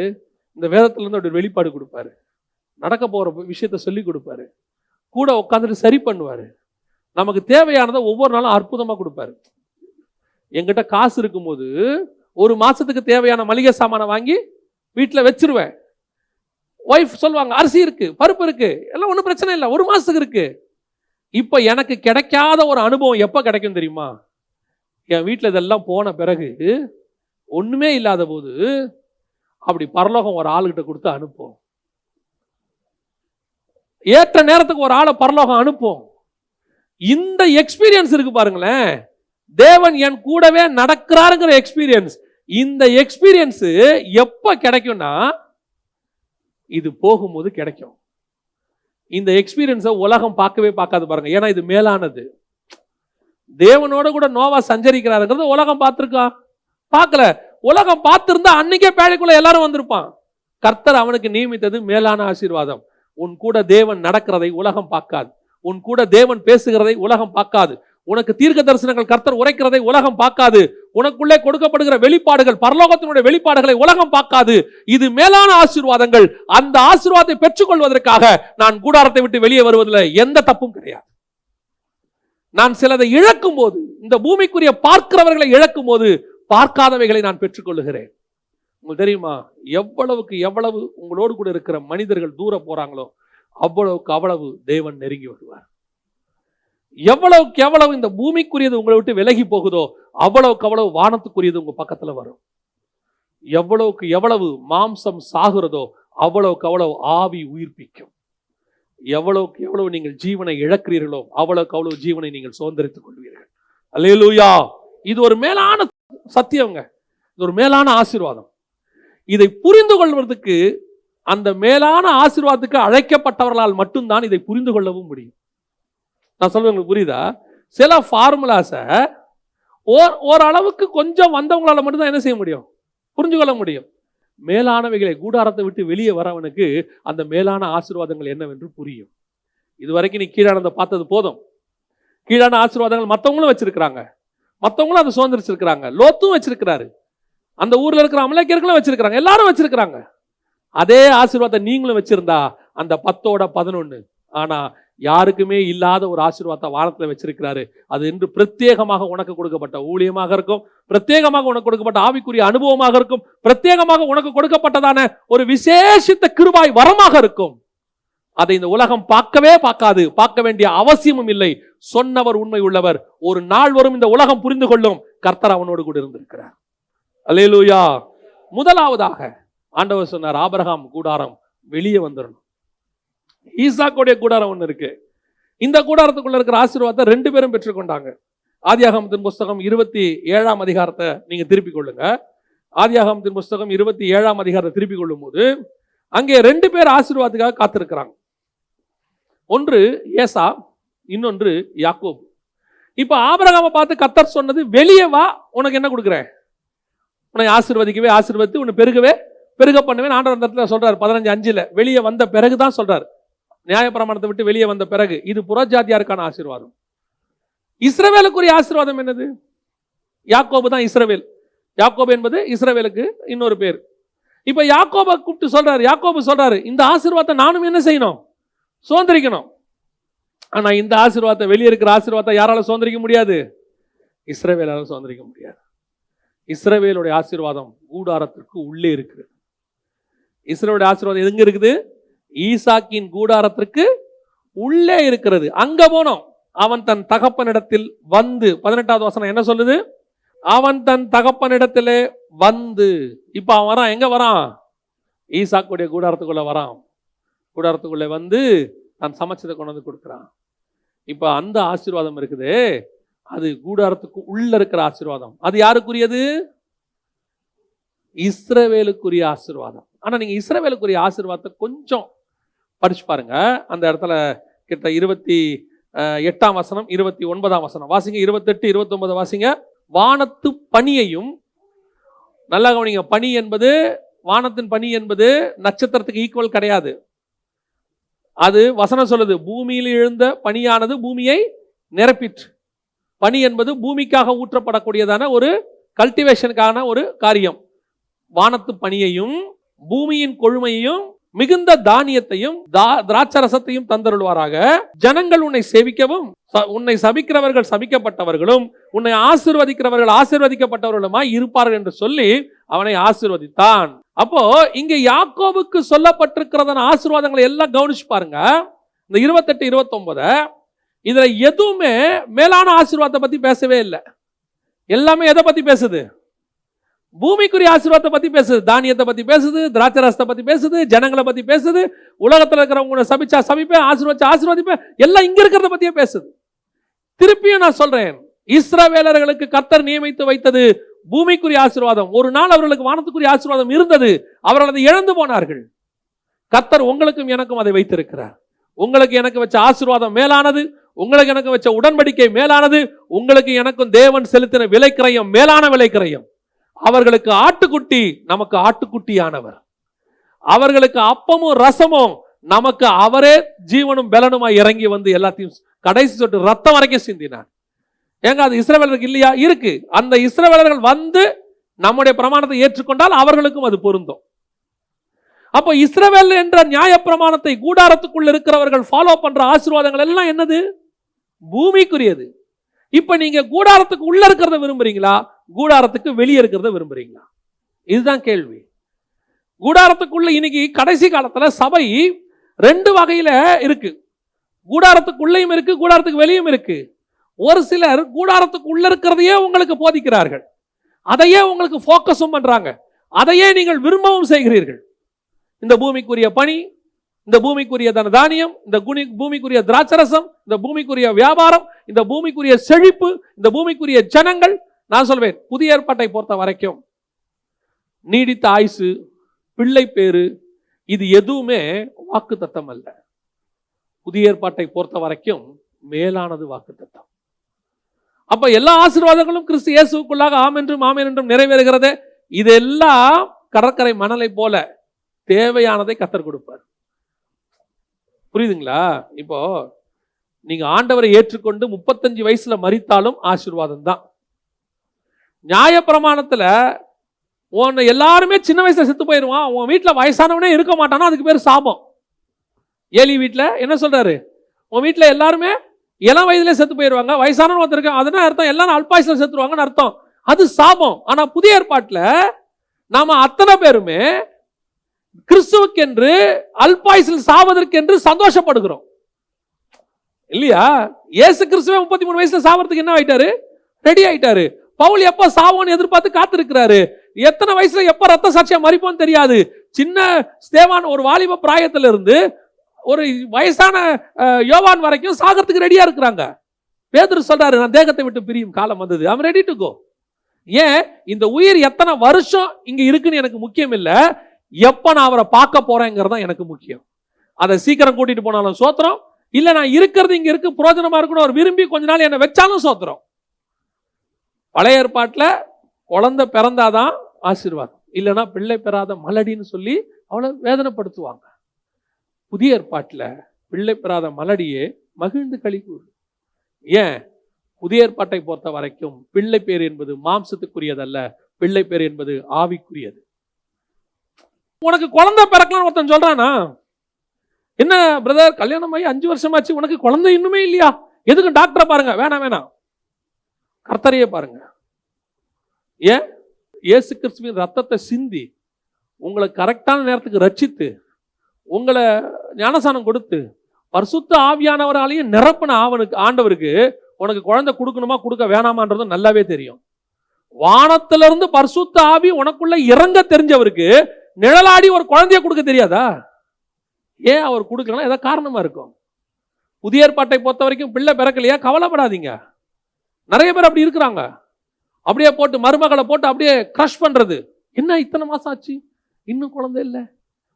இந்த வேதத்துல இருந்து அப்படி வெளிப்பாடு கொடுப்பாரு. நடக்க போற விஷயத்த சொல்லி கொடுப்பாரு. கூட உட்காந்துட்டு சரி பண்ணுவாரு. நமக்கு தேவையானதை ஒவ்வொரு நாளும் அற்புதமா கொடுப்பாரு. என்கிட்ட காசு இருக்கும்போது ஒரு மாசத்துக்கு தேவையான மளிகை சாமானை வாங்கி வீட்டுல வச்சிருவேன். ஒய்ஃப் சொல்லுவாங்க, அரிசி இருக்கு, பருப்பு இருக்கு, எல்லாம் ஒன்றும் பிரச்சனை இல்லை, ஒரு மாசத்துக்கு இருக்கு. இப்ப எனக்கு கிடைக்காத ஒரு அனுபவம் எப்ப கிடைக்கும் தெரியுமா? என் வீட்டுல இதெல்லாம் போன பிறகு ஒண்ணுமே இல்லாத போது அப்படி பரலோகம் ஒரு ஆளுகிட்ட கொடுத்து அனுப்பும். ஏற்ற நேரத்துக்கு ஒரு ஆளை பரலோகம் அனுப்பும். இந்த எக்ஸ்பீரியன்ஸ் இருக்கு பாருங்களேன். தேவன் என் கூடவே நடக்கிறாருங்கிற எக்ஸ்பீரியன்ஸ். இந்த எக்ஸ்பீரியன்ஸ் எப்ப கிடைக்கும்னா இது போகும்போது கிடைக்கும். இந்த எக்ஸ்பீரியன்ஸை உலகம் பார்க்கவே பார்க்காது பாருங்க. ஏன்னா இது மேலானது. தேவனோட கூட நோவா சஞ்சரிக்கிறாருங்கிறது உலகம் பார்த்திருக்கா? பார்க்கல. உலகம் பார்த்திருந்தா அன்னைக்கே பேழைக்குள்ள எல்லாரும் வந்திருப்பான். கர்த்தர் அவனுக்கு நியமித்தது மேலான ஆசீர்வாதம். உன் கூட தேவன் நடக்கிறதை உலகம் பார்க்காது. உன் கூட தேவன் பேசுகிறதை உலகம் பார்க்காது. உனக்கு தீர்க்க தரிசனங்கள் கர்த்தர் உரைக்கிறதை உலகம் பார்க்காது. உனக்குள்ளே கொடுக்கப்படுகிற வெளிப்பாடுகள், பரலோகத்தினுடைய வெளிப்பாடுகளை உலகம் பார்க்காது. இது மேலான ஆசீர்வாதங்கள். அந்த ஆசீர்வாதத்தை பெற்றுக்கொள்வதற்காக நான் கூடாரத்தை விட்டு வெளியே வருவதில் எந்த தப்பும் கிடையாது. நான் சிலதை இழக்கும் போது, இந்த பூமிக்குரிய பார்க்கிறவர்களை இழக்கும் போது பார்க்காதவைகளை நான் பெற்றுக்கொள்ளுகிறேன். உங்களுக்கு தெரியுமா, எவ்வளவுக்கு எவ்வளவு உங்களோடு கூட இருக்கிற மனிதர்கள் தூர போறாங்களோ அவ்வளவுக்கு அவ்வளவு தேவன் நெருங்கி வருவார். எவ்வளவுக்கு எவ்வளவு இந்த பூமிக்குரியது உங்களை விட்டு விலகி போகுதோ அவ்வளவுக்கு அவ்வளவு வானத்துக்குரியது உங்க பக்கத்துல வரும். எவ்வளவுக்கு எவ்வளவு மாம்சம் சாகுறதோ அவ்வளவுக்கு அவ்வளவு ஆவி உயிர்ப்பிக்கும். எவ்வளவுக்கு எவ்வளவு நீங்கள் ஜீவனை இழக்கிறீர்களோ அவ்வளவுக்கு அவ்வளவு ஜீவனை நீங்கள் சுதந்திரித்துக் கொள்வீர்கள். அல்லேலூயா. இது ஒரு மேலான சத்தியங்க. இது ஒரு மேலான ஆசீர்வாதம். இதை புரிந்து கொள்வதற்கு அந்த மேலான ஆசீர்வாதத்துக்கு அழைக்கப்பட்டவர்களால் மட்டும்தான் இதை புரிந்து கொள்ளவும் முடியும். நான் சொல்றது உங்களுக்கு புரியுதா? சில ஃபார்முலாஸை ஓரளவுக்கு கொஞ்சம் வந்தவங்களால மட்டும்தான் என்ன செய்ய முடியும்? புரிஞ்சு கொள்ள முடியும். மேலானவைகளை, கூடாரத்தை விட்டு வெளியே வரவனுக்கு அந்த மேலான ஆசீர்வாதங்கள் என்னவென்று புரியும். இதுவரைக்கும் நீ கீழானதை பார்த்தது போதும். கீழான ஆசீர்வாதங்கள் மற்றவங்களும் வச்சிருக்கிறாங்க, மற்றவங்களும் அதை சுதந்திரிச்சிருக்கிறாங்க. லோத்தும் வச்சிருக்கிறாரு, அந்த ஊர்ல இருக்கிற அமலேக்கியர்களும் வச்சிருக்கிறாங்க, எல்லாரும் வச்சிருக்கிறாங்க. அதே ஆசீர்வாதத்தை நீங்களும் வச்சிருந்தா அந்த 10ஓட 11. ஆனா யாருக்குமே இல்லாத ஒரு ஆசீர்வாதத்தை வானத்துல வச்சிருக்கிறாரு. அது என்று பிரத்யேகமாக உனக்கு கொடுக்கப்பட்ட ஊழியமாக இருக்கும், பிரத்யேகமாக உனக்கு கொடுக்கப்பட்ட ஆவிக்குரிய அனுபவமாக இருக்கும், பிரத்யேகமாக உனக்கு கொடுக்கப்பட்டதான ஒரு விசேஷித்த கிருபாய் வரமாக இருக்கும். அதை இந்த உலகம் பார்க்கவே பார்க்காது, பார்க்க வேண்டிய அவசியமும் இல்லை. சொன்னவர் உண்மை உள்ளவர். ஒரு நாள் வரும் இந்த உலகம் புரிந்து கொள்ளும் கர்த்தர் அவனோடு கூட இருந்திருக்கிறார். அல்லேலூயா. முதலாவதாக ஆண்டவர் சொன்னார், ஆபிரகாம் கூடாரம் வெளியே வந்துடணும். ஈசாக்குடைய கூடாரம் ஒன்று இருக்கு. இந்த கூடாரத்துக்குள்ள இருக்கிற ஆசீர்வாதத்தை 2 பேரும் பெற்றுக்கொண்டாங்க. ஆதியாகமத்தின் புஸ்தகம் 27ஆம் அதிகாரத்தை நீங்க திருப்பிக் கொள்ளுங்க. ஆதியாகமத்தின் புஸ்தகம் 27ஆம் அதிகாரத்தை திருப்பிக் கொள்ளும் போது அங்கே 2 பேர் ஆசீர்வாதத்துக்காக காத்திருக்கிறாங்க. ஒன்று ஏசா, இன்னொன்று யாக்கோபு. இப்ப ஆபிரகாமை பார்த்து கர்த்தர் சொன்னது, வெளியே வா, உனக்கு என்ன கொடுக்குறேன்? உன்னை ஆசீர்வதிக்கவே ஆசீர்வதித்து உன்னை பெருகவே பெருக பண்ணுவேன் ஆண்டவர் அந்த இடத்துல சொல்றாரு. 15:5 வெளியே வந்த பிறகுதான் சொல்றாரு. நியாயப்பிரமாணத்தை விட்டு வெளியே வந்த பிறகு. இது புறஜாதியாருக்கான ஆசீர்வாதம். இஸ்ரவேலுக்குரிய ஆசீர்வாதம் என்னது? யாக்கோபு தான் இஸ்ரவேல். யாக்கோபு என்பது இஸ்ரவேலுக்கு இன்னொரு பேர். இப்ப யாக்கோபை கூப்பிட்டு சொல்றாரு, யாக்கோபு சொல்றாரு, இந்த ஆசீர்வாதத்தை நானும் என்ன செய்யணும்? சுதந்திரிக்கணும். ஆனா இந்த ஆசீர்வாதத்தை, வெளியே இருக்கிற ஆசீர்வாதத்தை யாரால சுதந்திரிக்க முடியாது? இஸ்ரவேலால சுதந்திரிக்க முடியாது. இஸ்ரவேலுடைய ஆசீர்வாதம் கூடாரத்திற்கு உள்ளே இருக்குது. இஸ்ரவேலுடைய ஆசீர்வாதம் எங்க இருக்குது? ஈசாக்கின் கூடாரத்திற்கு உள்ளே இருக்கிறது. அங்க போனோம். அவன் தன் தகப்பனிடத்தில் வந்து, 18வது வசனம் என்ன சொல்லுது? அவன் தன் தகப்பனிடத்திலே வந்து. இப்ப அவன் வரான். எங்க வரான்? ஈசாக்குடைய கூடாரத்துக்குள்ள வரான். கூடாரத்துக்குள்ள வந்து தான் சமைச்சதை கொண்டு வந்து கொடுக்குறான். இப்ப அந்த ஆசீர்வாதம் இருக்குது. அது கூடாரத்துக்கு உள்ள இருக்கிற ஆசீர்வாதம். அது யாருக்குரியது? இஸ்ரவேலுக்குரிய ஆசீர்வாதம். ஆனா நீங்க இஸ்ரவேலுக்குரிய ஆசீர்வாதத்தை கொஞ்சம் படிச்சு பாருங்க. அந்த இடத்துல கிட்ட 28ஆம் வசனம் 29ஆம் வசனம் வாசிங்க. 28, 29 வாசிங்க. வானத்து பனியையும், நல்லா கவனிங்க, பனி என்பது வானத்தின் பனி என்பது நட்சத்திரத்துக்கு ஈக்குவல் கிடையாது. அது வசனம் சொல்லுது, பூமியில் எழுந்த பனியானது பூமியை நிரப்பிற்று. பனி என்பது பூமிக்காக ஊற்றப்படக்கூடியதான ஒரு கல்டிவேஷனுக்கான ஒரு காரியம். வானத்து பனியையும் பூமியின் கொழுமையையும் மிகுந்த தானியத்தையும் திராட்சரசத்தையும் தந்தருள்வாராக. ஜனங்கள் உன்னை சேவிக்கவும் உன்னை சபிக்கிறவர்கள் சபிக்கப்பட்டவர்களும் உன்னை ஆசீர்வதிக்கிறவர்கள் ஆசீர்வதிக்கப்பட்டவர்களுமாய் இருப்பார்கள் என்று சொல்லி அவனை ஆசீர்வதித்தான். அப்போ இங்க யாக்கோபுக்கு சொல்லப்பட்டிருக்கிறதான ஆசீர்வாதங்களை எல்லாம் கவனிச்சு பாருங்க. இந்த 28, 29 இதுல எதுவுமே மேலான ஆசீர்வாதத்தை பத்தி பேசவே இல்லை. எல்லாமே எதை பத்தி பேசுது? பூமிக்குரிய ஆசீர்வாதத்தை பத்தி பேசுது, தானியத்தை பத்தி பேசுது, திராட்சரசத்தை பத்தி பேசுது, ஜனங்களை பத்தி பேசுது, உலகத்துல இருக்கிறவங்க சபிச்சா சபிப்பேன், ஆசீர்வதிச்சா ஆசீர்வதிப்பேன், எல்லாம் இங்க இருக்கிறத பத்தியே பேசுது. திருப்பியும் நான் சொல்றேன், இஸ்ரவேலர்களுக்கு கர்த்தர் நியமித்து வைத்தது பூமிக்குரிய ஆசீர்வாதம். ஒரு நாள் அவர்களுக்கு வானத்துக்குரிய ஆசீர்வாதம் இருந்தது, அவர்கள் அதை இழந்து போனார்கள். கர்த்தர் உங்களுக்கும் எனக்கும் அதை வைத்திருக்கிறார். உங்களுக்கு எனக்கு வச்ச ஆசீர்வாதம் மேலானது, உங்களுக்கு எனக்கு வச்ச உடன்படிக்கை மேலானது, உங்களுக்கு எனக்கும் தேவன் செலுத்தின விலைக்கிரயம் மேலான விலைக்கிரயம். அவர்களுக்கு ஆட்டுக்குட்டி, நமக்கு ஆட்டுக்குட்டியானவர். அவர்களுக்கு அப்பமும் ரசமும், நமக்கு அவரே ஜீவனும் பலனுமாய் இறங்கி வந்து எல்லாத்தையும் கடைசி சொட்டு ரத்தம் வரைக்கும் சிந்தினார். ஏங்க அது இஸ்ரவேலருக்கு இல்லையா? இருக்கு. அந்த இஸ்ரவேலர்கள் வந்து நம்முடைய பிரமாணத்தை ஏற்றுக்கொண்டால் அவர்களுக்கும் அது பொருந்தும். அப்போ இஸ்ரவேல் என்ற நியாய பிரமாணத்தை கூடாரத்துக்குள் இருக்கிறவர்கள் ஃபாலோ பண்ற ஆசீர்வாதங்கள் எல்லாம் என்னது? பூமிக்குரியது. இப்ப நீங்க கூடாரத்துக்கு உள்ள இருக்கிறத விரும்புறீங்களா, கூடாரத்துக்கு வெளியே இருக்கிறத விரும்புறீங்களா? இதுதான் கேள்வி. கூடாரத்துக்குள்ள இன்னைக்கு கடைசி காலத்துல சபை ரெண்டு வகையில இருக்கு. கூடாரத்துக்குள்ளேயும் இருக்கு, கூடாரத்துக்கு வெளியும் இருக்கு. ஒரு சிலர் கூடாரத்துக்கு உள்ள இருக்கிறதையே உங்களுக்கு போதிக்கிறார்கள், அதையே உங்களுக்கு போக்கஸும் பண்றாங்க, அதையே நீங்கள் விரும்பவும் செய்கிறீர்கள். இந்த பூமிக்குரிய பணி, இந்த பூமிக்குரிய தானியம், இந்த பூமிக்குரிய திராட்சரசம், இந்த பூமிக்குரிய வியாபாரம், இந்த பூமிக்குரிய செழிப்பு, இந்த பூமிக்குரிய ஜனங்கள். நான் சொல்வேன், புதிய ஏற்பாட்டை பொறுத்த வரைக்கும் நீடித்த ஆயுசு, பிள்ளை பேரு, இது எதுவுமே வாக்கு தத்தம் அல்ல. புதிய ஏற்பாட்டை பொறுத்த வரைக்கும் மேலானது வாக்கு தத்தம். அப்ப எல்லா ஆசீர்வாதங்களும் கிறிஸ்து இயேசுக்குள்ளாக ஆம் என்றும் நிறைவேறுகிறது. இதெல்லாம் கடற்கரை மணலை போல தேவையானதை கர்த்தர் கொடுப்பார். புரியுதுங்களா? இப்போ நீங்க ஆண்டவரை ஏற்றுக்கொண்டு 35 வயசுல மரித்தாலும் ஆசீர்வாதம் தான். நியாய பிரமாணத்துல உன்னை எல்லாருமே சின்ன வயசுல செத்து போயிடுவான், உன் வீட்டுல வயசானவனே இருக்க மாட்டானா, அதுக்கு பேர் சாபம். ஏலி வீட்டுல என்ன சொல்றாரு? உன் வீட்டுல எல்லாருமே இளம் வயதுல செத்து போயிடுவாங்க, வயசானவன் ஒருத்தருக்கு, அதுனா அர்த்தம் எல்லாரும் அல்பாயுசுல செத்துருவாங்கன்னு அர்த்தம். அது சாபம். ஆனா புதிய ஏற்பாட்டுல நாம அத்தனை பேருமே கிறிஸ்துவுக்கென்று அல்பாயுசில் சாவதற்கென்று சந்தோஷப்படுகிறோம் இல்லையா? இயேசு கிறிஸ்துவே 33 வயசுல சாவறதுக்கு என்ன ஆயிட்டாரு? ரெடி ஆயிட்டாரு. பவுல் எப்ப சாவோன்னு எதிர்பார்த்து காத்திருக்கிறாரு. எத்தனை வயசுல எப்ப ரத்த சாட்சியா மரிப்போன்னு தெரியாது. சின்ன ஸ்தேவான் ஒரு வாலிப பிராயத்துல இருந்து ஒரு வயசான யோவான் வரைக்கும் சாகிறதுக்கு ரெடியா இருக்கிறாங்க. பேதுரு சொல்றாரு, நான் தேகத்தை விட்டு பிரியும் காலம் வந்தது, ஐ அம் ரெடி டு கோ. ஏன்? இந்த உயிர் எத்தனை வருஷம் இங்க இருக்குன்னு எனக்கு முக்கியம் இல்ல, எப்ப நான் அவரை பார்க்க போறேங்கிறதா எனக்கு முக்கியம். அதை சீக்கிரம் கூட்டிட்டு போனாலும் சோத்திரம், இல்ல நான் இருக்கிறது இங்க இருக்கு பிரயோஜனமா இருக்கணும் அவர் விரும்பி கொஞ்ச நாள் என்ன வச்சாலும் சோத்திரம். பழைய ஏற்பாட்டுல குழந்தை பிறந்தாதான் ஆசீர்வாதம், இல்லைன்னா பிள்ளை பெறாத மலடின்னு சொல்லி அவளை வேதனைப்படுத்துவாங்க. புதிய ஏற்பாட்டுல பிள்ளை பெறாத மலடியே மகிழ்ந்து களி கூறு. ஏன்? புதிய ஏற்பாட்டை பொறுத்த வரைக்கும் பிள்ளை பேர் என்பது மாம்சத்துக்குரியதல்ல, பிள்ளை பேர் என்பது ஆவிக்குரியது. உனக்கு குழந்தை பிறக்கலாம்னு ஒருத்தன் சொல்றானா? என்ன பிரதர், கல்யாணம் ஆகி 5 வருஷமாச்சு, உனக்கு குழந்தை இன்னுமே இல்லையா? எதுக்கு டாக்டரை பாருங்க? வேணாம், கர்த்தரையே பாருங்க. ஏன்? இயேசு கிறிஸ்துவின் ரத்தத்தை சிந்தி உங்களை கரெக்டான நேரத்துக்கு ரட்சித்து உங்களை ஞானசானம் கொடுத்து பரிசுத்த ஆவியானவராலையும் நிரப்பின ஆண்டவருக்கு உனக்கு குழந்தை கொடுக்கணுமா கொடுக்க வேணாமான்றதும் நல்லாவே தெரியும். வானத்திலிருந்து பரிசுத்த ஆவி உனக்குள்ள இறங்க தெரிஞ்சவருக்கு நிழலாடி ஒரு குழந்தைய கொடுக்க தெரியாதா? ஏன் அவர் கொடுக்கலாம்? ஏதாவது காரணமா இருக்கும். புதிய ஏற்பாட்டை பொறுத்த வரைக்கும் பிள்ளை பிறக்கலையா, கவலைப்படாதீங்க. நிறைய பேர் அப்படி இருக்கிறாங்க. அப்படியே போட்டு மருமகளை போட்டு அப்படியே கிரஷ் பண்றது. என்ன இத்தனை மாசம் ஆச்சு இன்னும் குழந்தை இல்லை,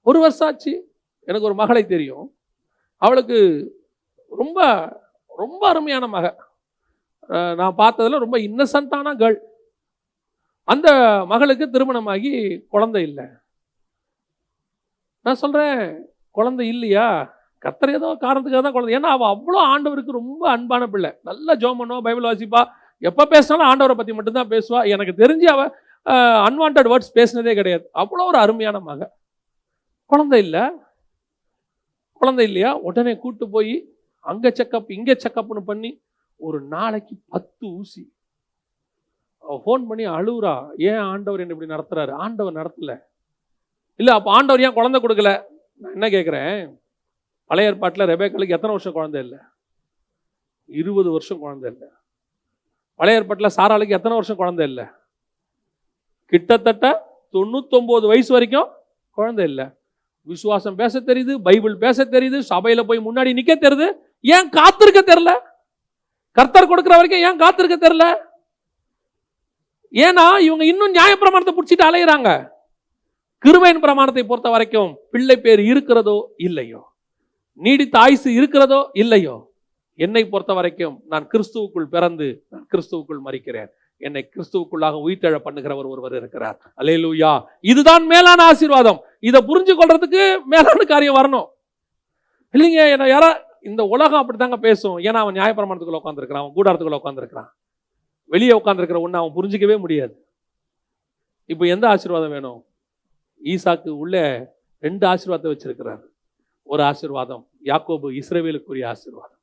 1 வருஷம் ஆச்சு. எனக்கு ஒரு மகளை தெரியும், அவளுக்கு ரொம்ப ரொம்ப அருமையான மக, நான் பார்த்ததுல ரொம்ப இன்னசென்ட்டான கேர்ள். அந்த மகளுக்கு திருமணமாகி குழந்தை இல்லை. நான் சொல்றேன், குழந்தை இல்லையா? கர்த்தர் ஏதோ காரணத்துக்காக தான் குழந்தை. ஏன்னா அவ அவ்வளோ ஆண்டவருக்கு ரொம்ப அன்பான பிள்ளை. நல்லா ஜெபம் பண்ணுவா, பைபிள் வாசிப்பா, எப்போ பேசினாலும் ஆண்டவரை பற்றி மட்டும்தான் பேசுவா. எனக்கு தெரிஞ்சு அவ அன்வான்ட் வேர்ட்ஸ் பேசினதே கிடையாது. அவ்வளோ ஒரு அருமையான மக. குழந்தை இல்லை, குழந்தை இல்லையா? உடனே கூட்டு போய் அங்கே செக்கப் இங்கே செக்கப்னு பண்ணி ஒரு நாளைக்கு 10 ஊசி. அவள் ஃபோன் பண்ணி அழுவுறா, ஏன் ஆண்டவர் என்ன இப்படி நடத்துறாரு? ஆண்டவர் நடத்தல. இல்லை, அப்போ ஆண்டவர் ஏன் குழந்தை கொடுக்கல? நான் என்ன கேட்குறேன், பழைய ஏற்பாட்டில் ரெபேக்காளுக்கு எத்தனை வருஷம் குழந்தை இல்லை? 20 வருஷம் குழந்தை இல்லை. பழைய ஏற்பாட்டில் சாராளுக்கு எத்தனை வருஷம் குழந்தை இல்லை? கிட்டத்தட்ட 99 வயசு வரைக்கும் குழந்தை இல்லை. விசுவாசம் பேச தெரியுது, பைபிள் பேச தெரியுது, சபையில் போய் முன்னாடி நிற்க தெரியுது. ஏன் காத்திருக்க தெரியல? கர்த்தர் கொடுக்குற வரைக்கும் ஏன் காத்திருக்க தெரியல? ஏன்னா இவங்க இன்னும் நியாயப்பிரமாணத்தை பிடிச்சிட்டு அலையிறாங்க. கிருபையின் பிரமாணத்தை பொறுத்த வரைக்கும் பிள்ளை பேர் இருக்கிறதோ இல்லையோ, நீடித்த ஆயுசு இருக்கிறதோ இல்லையோ, என்னை பொறுத்த வரைக்கும் நான் கிறிஸ்துவுக்குள் பிறந்து நான் கிறிஸ்துவுக்குள் மரிக்கிறேன். என்னை கிறிஸ்துவுக்குள்ளாக உயிர்த்தெழ பண்ணுகிறவர் ஒருவர் இருக்கிறார். அல்லேலூயா. இதுதான் மேலான ஆசீர்வாதம். இதை புரிஞ்சு கொள்றதுக்கு மேலான காரியம் வரணும். இல்லைங்க, என்ன யாரா இந்த உலகம் அப்படித்தாங்க பேசும். ஏன்னா அவன் நியாயப்பிரமாணத்துக்குள்ள உட்காந்துருக்கிறான், அவன் கூடாரத்துக்குள்ள உட்காந்துருக்கிறான். வெளியே உட்காந்துருக்கிற ஒன்று அவன் புரிஞ்சிக்கவே முடியாது. இப்போ எந்த ஆசீர்வாதம் வேணும்? ஈசாக்கு உள்ள 2 ஆசீர்வாதத்தை வச்சிருக்கிறார். ஒரு ஆசீர்வாதம் யாக்கோபு இஸ்ரவேலுக்குரிய ஆசீர்வாதம்,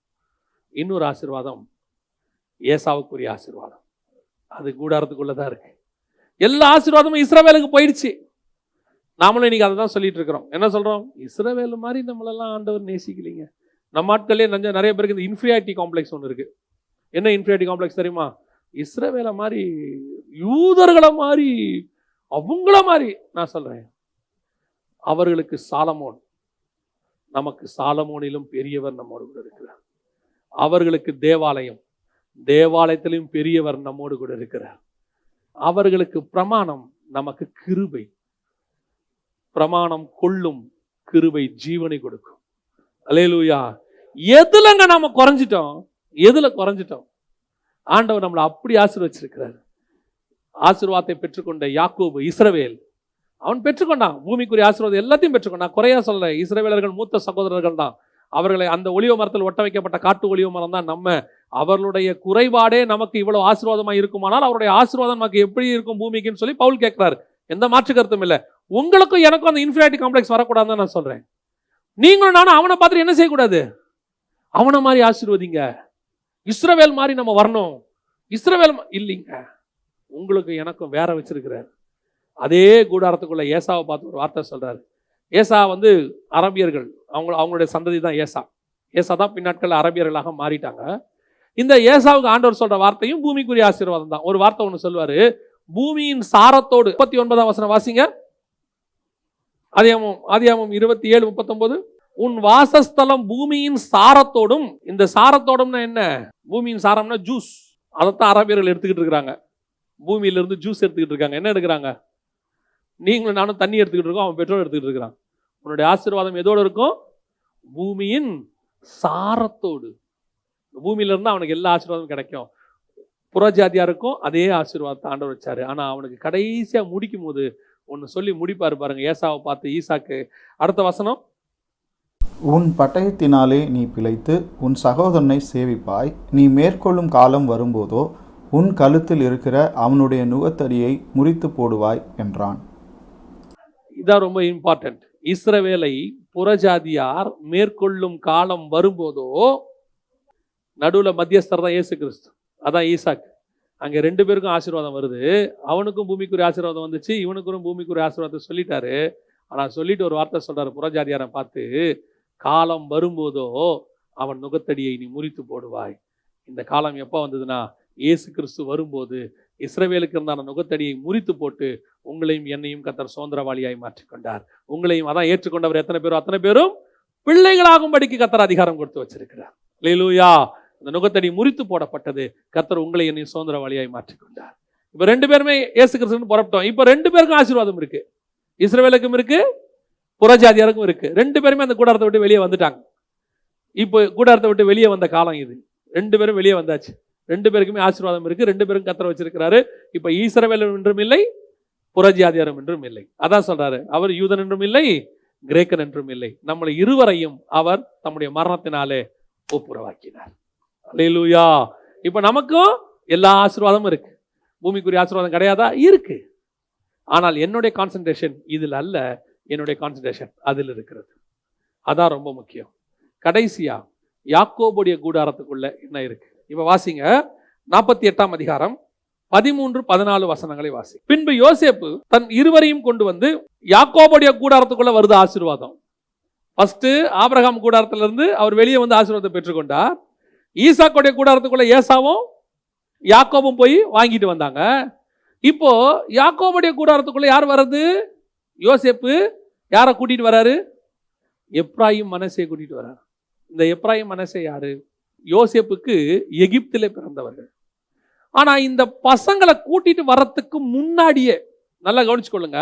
இன்னொரு ஆசீர்வாதம் ஏசாவுக்குரிய ஆசீர்வாதம். அது கூடாரத்துக்குள்ளதான் இருக்கு. எல்லா ஆசீர்வாதமும் இஸ்ரவேலுக்கு போயிடுச்சு. நாமளும் இன்னைக்கு அதை தான் சொல்லிட்டு இருக்கிறோம். என்ன சொல்றோம்? இஸ்ரவேல் மாதிரி நம்மளெல்லாம் ஆண்டவர் நேசிக்கலீங்க. நம்ம ஆட்களே நிறைய பேருக்கு இந்த இன்ஃபீரியாரிட்டி காம்ப்ளெக்ஸ் ஒன்று இருக்கு. என்ன இன்ஃபீரியாரிட்டி காம்ப்ளெக்ஸ் தெரியுமா? இஸ்ரவேலை மாதிரி, யூதர்களை மாதிரி, அவங்கள மாதிரி. நான் சொல்றேன், அவர்களுக்கு சாலமோன், நமக்கு சாலமோனிலும் பெரியவர் நம்மோடு கூட இருக்கிறார். அவர்களுக்கு தேவாலயம், தேவாலயத்திலும் பெரியவர் நம்மோடு கூட இருக்கிறார். அவர்களுக்கு பிரமாணம், நமக்கு கிருபை. பிரமாணம் கொள்ளும், கிருபை ஜீவனை கொடுக்கும். அல்லேலூயா. எதுலங்க நாம குறைஞ்சிட்டோம்? எதுல குறைஞ்சிட்டோம்? ஆண்டவர் நம்மளை அப்படி ஆசீர்வச்சிருக்கிறார். ஆசீர்வாதத்தை பெற்றுக்கொண்ட யாக்கோபு இஸ்ரவேல், அவன் பெற்றுக்கொண்டான் பூமிக்குரிய ஆசீர்வாதம் எல்லாத்தையும் பெற்றுக்கொண்டான். குறையா சொல்ல, இஸ்ரவேலர்கள் மூத்த சகோதரர்கள் தான். அவர்களை அந்த ஒலிவ மரத்தில் ஒட்ட வைக்கப்பட்ட காட்டு ஒலிவ மரம் தான் நம்ம. அவர்களுடைய குறைபாடே நமக்கு இவ்வளவு ஆசீர்வாதமா இருக்குமானால் அவருடைய ஆசீர்வாதம் நமக்கு எப்படி இருக்கும் பூமிக்குன்னு சொல்லி பவுல் கேட்கிறாரு. எந்த மாற்று கருத்தும் இல்லை. உங்களுக்கும் எனக்கும் அந்த இன்ஃபீரியாரிட்டி காம்ப்ளெக்ஸ் வரக்கூடாதுன்னு நான் சொல்றேன். நீங்களும் நானும் அவனை பார்த்துட்டு என்ன செய்யக்கூடாது? அவனை மாதிரி ஆசீர்வதிங்க. இஸ்ரவேல் மாதிரி நம்ம வரணும். இஸ்ரவேல் இல்லைங்க, உங்களுக்கு எனக்கும் வேற வச்சிருக்கிறார். அதே கூடாரத்துக்குள்ள ஏசாவை பார்த்து ஒரு வார்த்தை சொல்றாரு. ஏசா அரபியர்கள், அவங்களுடைய சந்ததி தான் ஏசா. ஏசா தான் பின்னாட்கள் அரபியர்களாக மாறிட்டாங்க. இந்த ஏசாவுக்கு ஆண்டவர் சொல்ற வார்த்தையும் பூமிக்குரிய ஆசீர்வாதம் தான். ஒரு வார்த்தை ஒன்று சொல்வாரு, பூமியின் சாரத்தோடு. 39ஆம் வசனம் வாசிங்க. ஆதியாகமம் 27:39. உன் வாசஸ்தலம் பூமியின் சாரத்தோடும். இந்த சாரத்தோடும்னா என்ன? பூமியின் சாரம்னா ஜூஸ். அதைத்தான் அரபியர்கள் எடுத்துக்கிட்டு இருக்கிறாங்க. பூமியிலிருந்து ஜூஸ் எடுத்துக்கிட்டு இருக்காங்க. என்ன எடுக்கிறாங்க? நீங்களும் நானும் தண்ணி எடுத்துக்கிட்டு இருக்கோம், அவன் பெட்ரோல் எடுத்துக்கிட்டு இருக்கிறான். உன்னுடைய ஆசீர்வாதம் எதோடு இருக்கும்? பூமியின் சாரத்தோடு. பூமியிலிருந்து அவனுக்கு எல்லா ஆசீர்வாதமும் கிடைக்கும். புறஜாதியாருக்கும் அதே ஆசீர்வாதத்தை ஆண்டவர் வச்சாரு. ஆனா அவனுக்கு கடைசியா முடிக்கும் போது ஒன்னு சொல்லி முடிப்பாரு பாருங்க. ஏசாவை பார்த்து ஈசாக்கு. அடுத்த வசனம், உன் பட்டயத்தினாலே நீ பிழைத்து உன் சகோதரனை சேவிப்பாய். நீ மேற்கொள்ளும் காலம் வரும்போதோ உன் கழுத்தில் இருக்கிற அவனுடைய நுகத்தடியை முறித்து போடுவாய் என்றான். இதான் ரொம்ப இம்பார்ட்டன்ட். இஸ்ரவேலை புறஜாதியார் மேற்கொள்ளும் காலம் வரும்போதோ, நடுவுல மத்தியஸ்தர் தான் இயேசு கிறிஸ்து, அதான் ஈசாக்கு. அங்க 2 பேருக்கும் ஆசீர்வாதம் வருது. அவனுக்கும் பூமிக்குரிய ஆசீர்வாதம் வந்துச்சு, இவனுக்கும் பூமிக்குரிய ஆசீர்வாதத்தை சொல்லிட்டாரு. ஆனா சொல்லிட்டு ஒரு வார்த்தை சொல்றாரு புறஜாதியாரை பார்த்து, காலம் வரும்போதோ அவன் நுகத்தடியை நீ முறித்து போடுவாய். இந்த காலம் எப்போ வந்ததுன்னா, இயேசு கிறிஸ்து வரும்போது இஸ்ரவேலுக்கு இருந்தான நுகத்தடியை முறித்து போட்டு உங்களையும் என்னையும் கர்த்தர் சுதந்திரவாளியாய் மாற்றிக்கொண்டார். உங்களையும் அதான் ஏற்றுக்கொண்டவர் எத்தனை பேரும் அத்தனை பேரும் பிள்ளைகளாகும்படிக்கு கர்த்தர் அதிகாரம் கொடுத்து வச்சிருக்கிறார். அல்லேலூயா. இந்த நுகத்தடி முறித்து போடப்பட்டது. கர்த்தர் உங்களை என்னையும் சுதந்திரவாளியாய் மாற்றிக்கொண்டார். இப்ப 2 பேருமே இயேசு கிறிஸ்துன்னு புறப்பட்டோம். இப்ப 2 பேருக்கும் ஆசீர்வாதம் இருக்கு. இஸ்ரவேலுக்கும் இருக்கு, புறஜாதியாருக்கும் இருக்கு. 2 பேருமே அந்த கூடாரத்தை விட்டு வெளியே வந்துட்டாங்க. இப்போ கூடாரத்தை விட்டு வெளியே வந்த காலம் இது. 2 பேரும் வெளியே வந்தாச்சு. 2 பேருக்குமே ஆசீர்வாதம் இருக்கு. 2 பேரும் கர்த்தர் வச்சிருக்கிறாரு. இப்ப இஸ்ரவேல் என்றும் இல்லை, புறஜாதியாரும் என்றும் இல்லை. அதான் சொல்றாரு, அவர் யூதன் என்றும் இல்லை, கிரேக்கன் என்றும் இல்லை, நம்மளை இருவரையும் அவர் தம்முடைய மரணத்தினாலே ஒப்புரவாக்கினார். அல்லேலூயா. இப்ப நமக்கும் எல்லா ஆசீர்வாதமும் இருக்கு. பூமிக்குரிய ஆசீர்வாதம் கிடையாதா? இருக்கு. ஆனால் என்னுடைய கான்சன்ட்ரேஷன் இதில் அல்ல, என்னுடைய கான்சன்ட்ரேஷன் அதில் இருக்கிறது. அதான் ரொம்ப முக்கியம். கடைசியா யாக்கோபுடைய கூடாரத்துக்குள்ள என்ன இருக்கு? இப்ப வாசிங்க 48ஆம் அதிகாரம் 13-14 வசனங்களை வாசி. பின்பு யோசேப்பு தன் இருவரையும் கொண்டு வந்து யாக்கோபுடைய கூடாரத்துக்குள்ள வருது ஆசீர்வாதம். ஃபர்ஸ்ட் ஆபிரகாம் கூடாரத்திலிருந்து அவர் வெளியே வந்து ஆசீர்வாதத்தை பெற்றுக்கொண்டார். ஈசாக்குடைய கூடாரத்துக்குள்ள ஏசாவும் யாக்கோபும் போய் வாங்கிட்டு வந்தாங்க. இப்போ யாக்கோபுடைய கூடாரத்துக்குள்ள யார் வர்றது? யோசேப்பு யாரை கூட்டிட்டு வராரு? எப்ராயிம் மனசே கூட்டிட்டு வராரு. இந்த எப்ராயிம் மனசே யாரு? யோசேப்புக்கு எகிப்திலே பிறந்தவர்கள். ஆனா இந்த பசங்களை கூட்டிட்டு வர்றதுக்கு முன்னாடியே, நல்லா கவனிச்சுக்கொள்ளுங்க,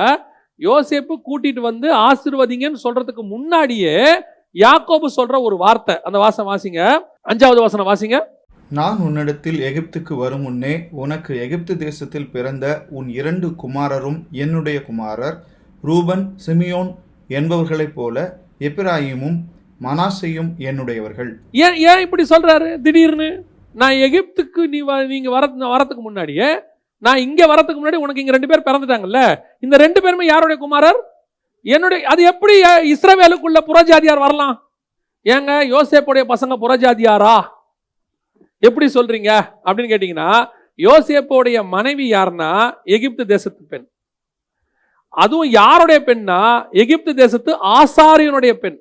யோசேப்பு கூட்டிட்டு வந்து ஆசீர்வதிங்கன்னு சொல்றதுக்கு முன்னாடியே யாக்கோபு சொல்ற ஒரு வார்த்தை, அந்த வாசிங்க 5வது வசனம் வாசிங்க. நான் உன்னிடத்தில் எகிப்துக்கு வரும் முன்னே உனக்கு எகிப்து தேசத்தில் பிறந்த உன் 2 குமாரரும் என்னுடைய குமாரர், ரூபன் சிமியோன் என்பவர்களைப் போல எப்பிராயிமும் மனாசேயும் என்னுடையவர்கள். ஏன் இப்படி சொல்றாரு திடீர்னு? நான் எகிப்துக்கு நீங்க வரத்துக்கு முன்னாடியே, நான் இங்க வரத்துக்கு முன்னாடி உனக்கு இங்க 2 பேர் பிறந்துட்டாங்கல்ல, இந்த 2 பேருமே யாருடைய குமாரர்? என்னுடைய. அது எப்படி இஸ்ரவேலுக்குள்ள புறஜாதியார் வரலாம்? ஏங்க யோசேப்புடைய பசங்க புறஜாதியாரா? எப்படி சொல்றீங்க அப்படின்னு கேட்டீங்கன்னா, யோசேப்புடைய மனைவி யாருன்னா எகிப்து தேசத்து பெண். அதுவும் யாருடைய பெண்ணா? எகிப்து தேசத்து ஆசாரியனுடைய பெண்.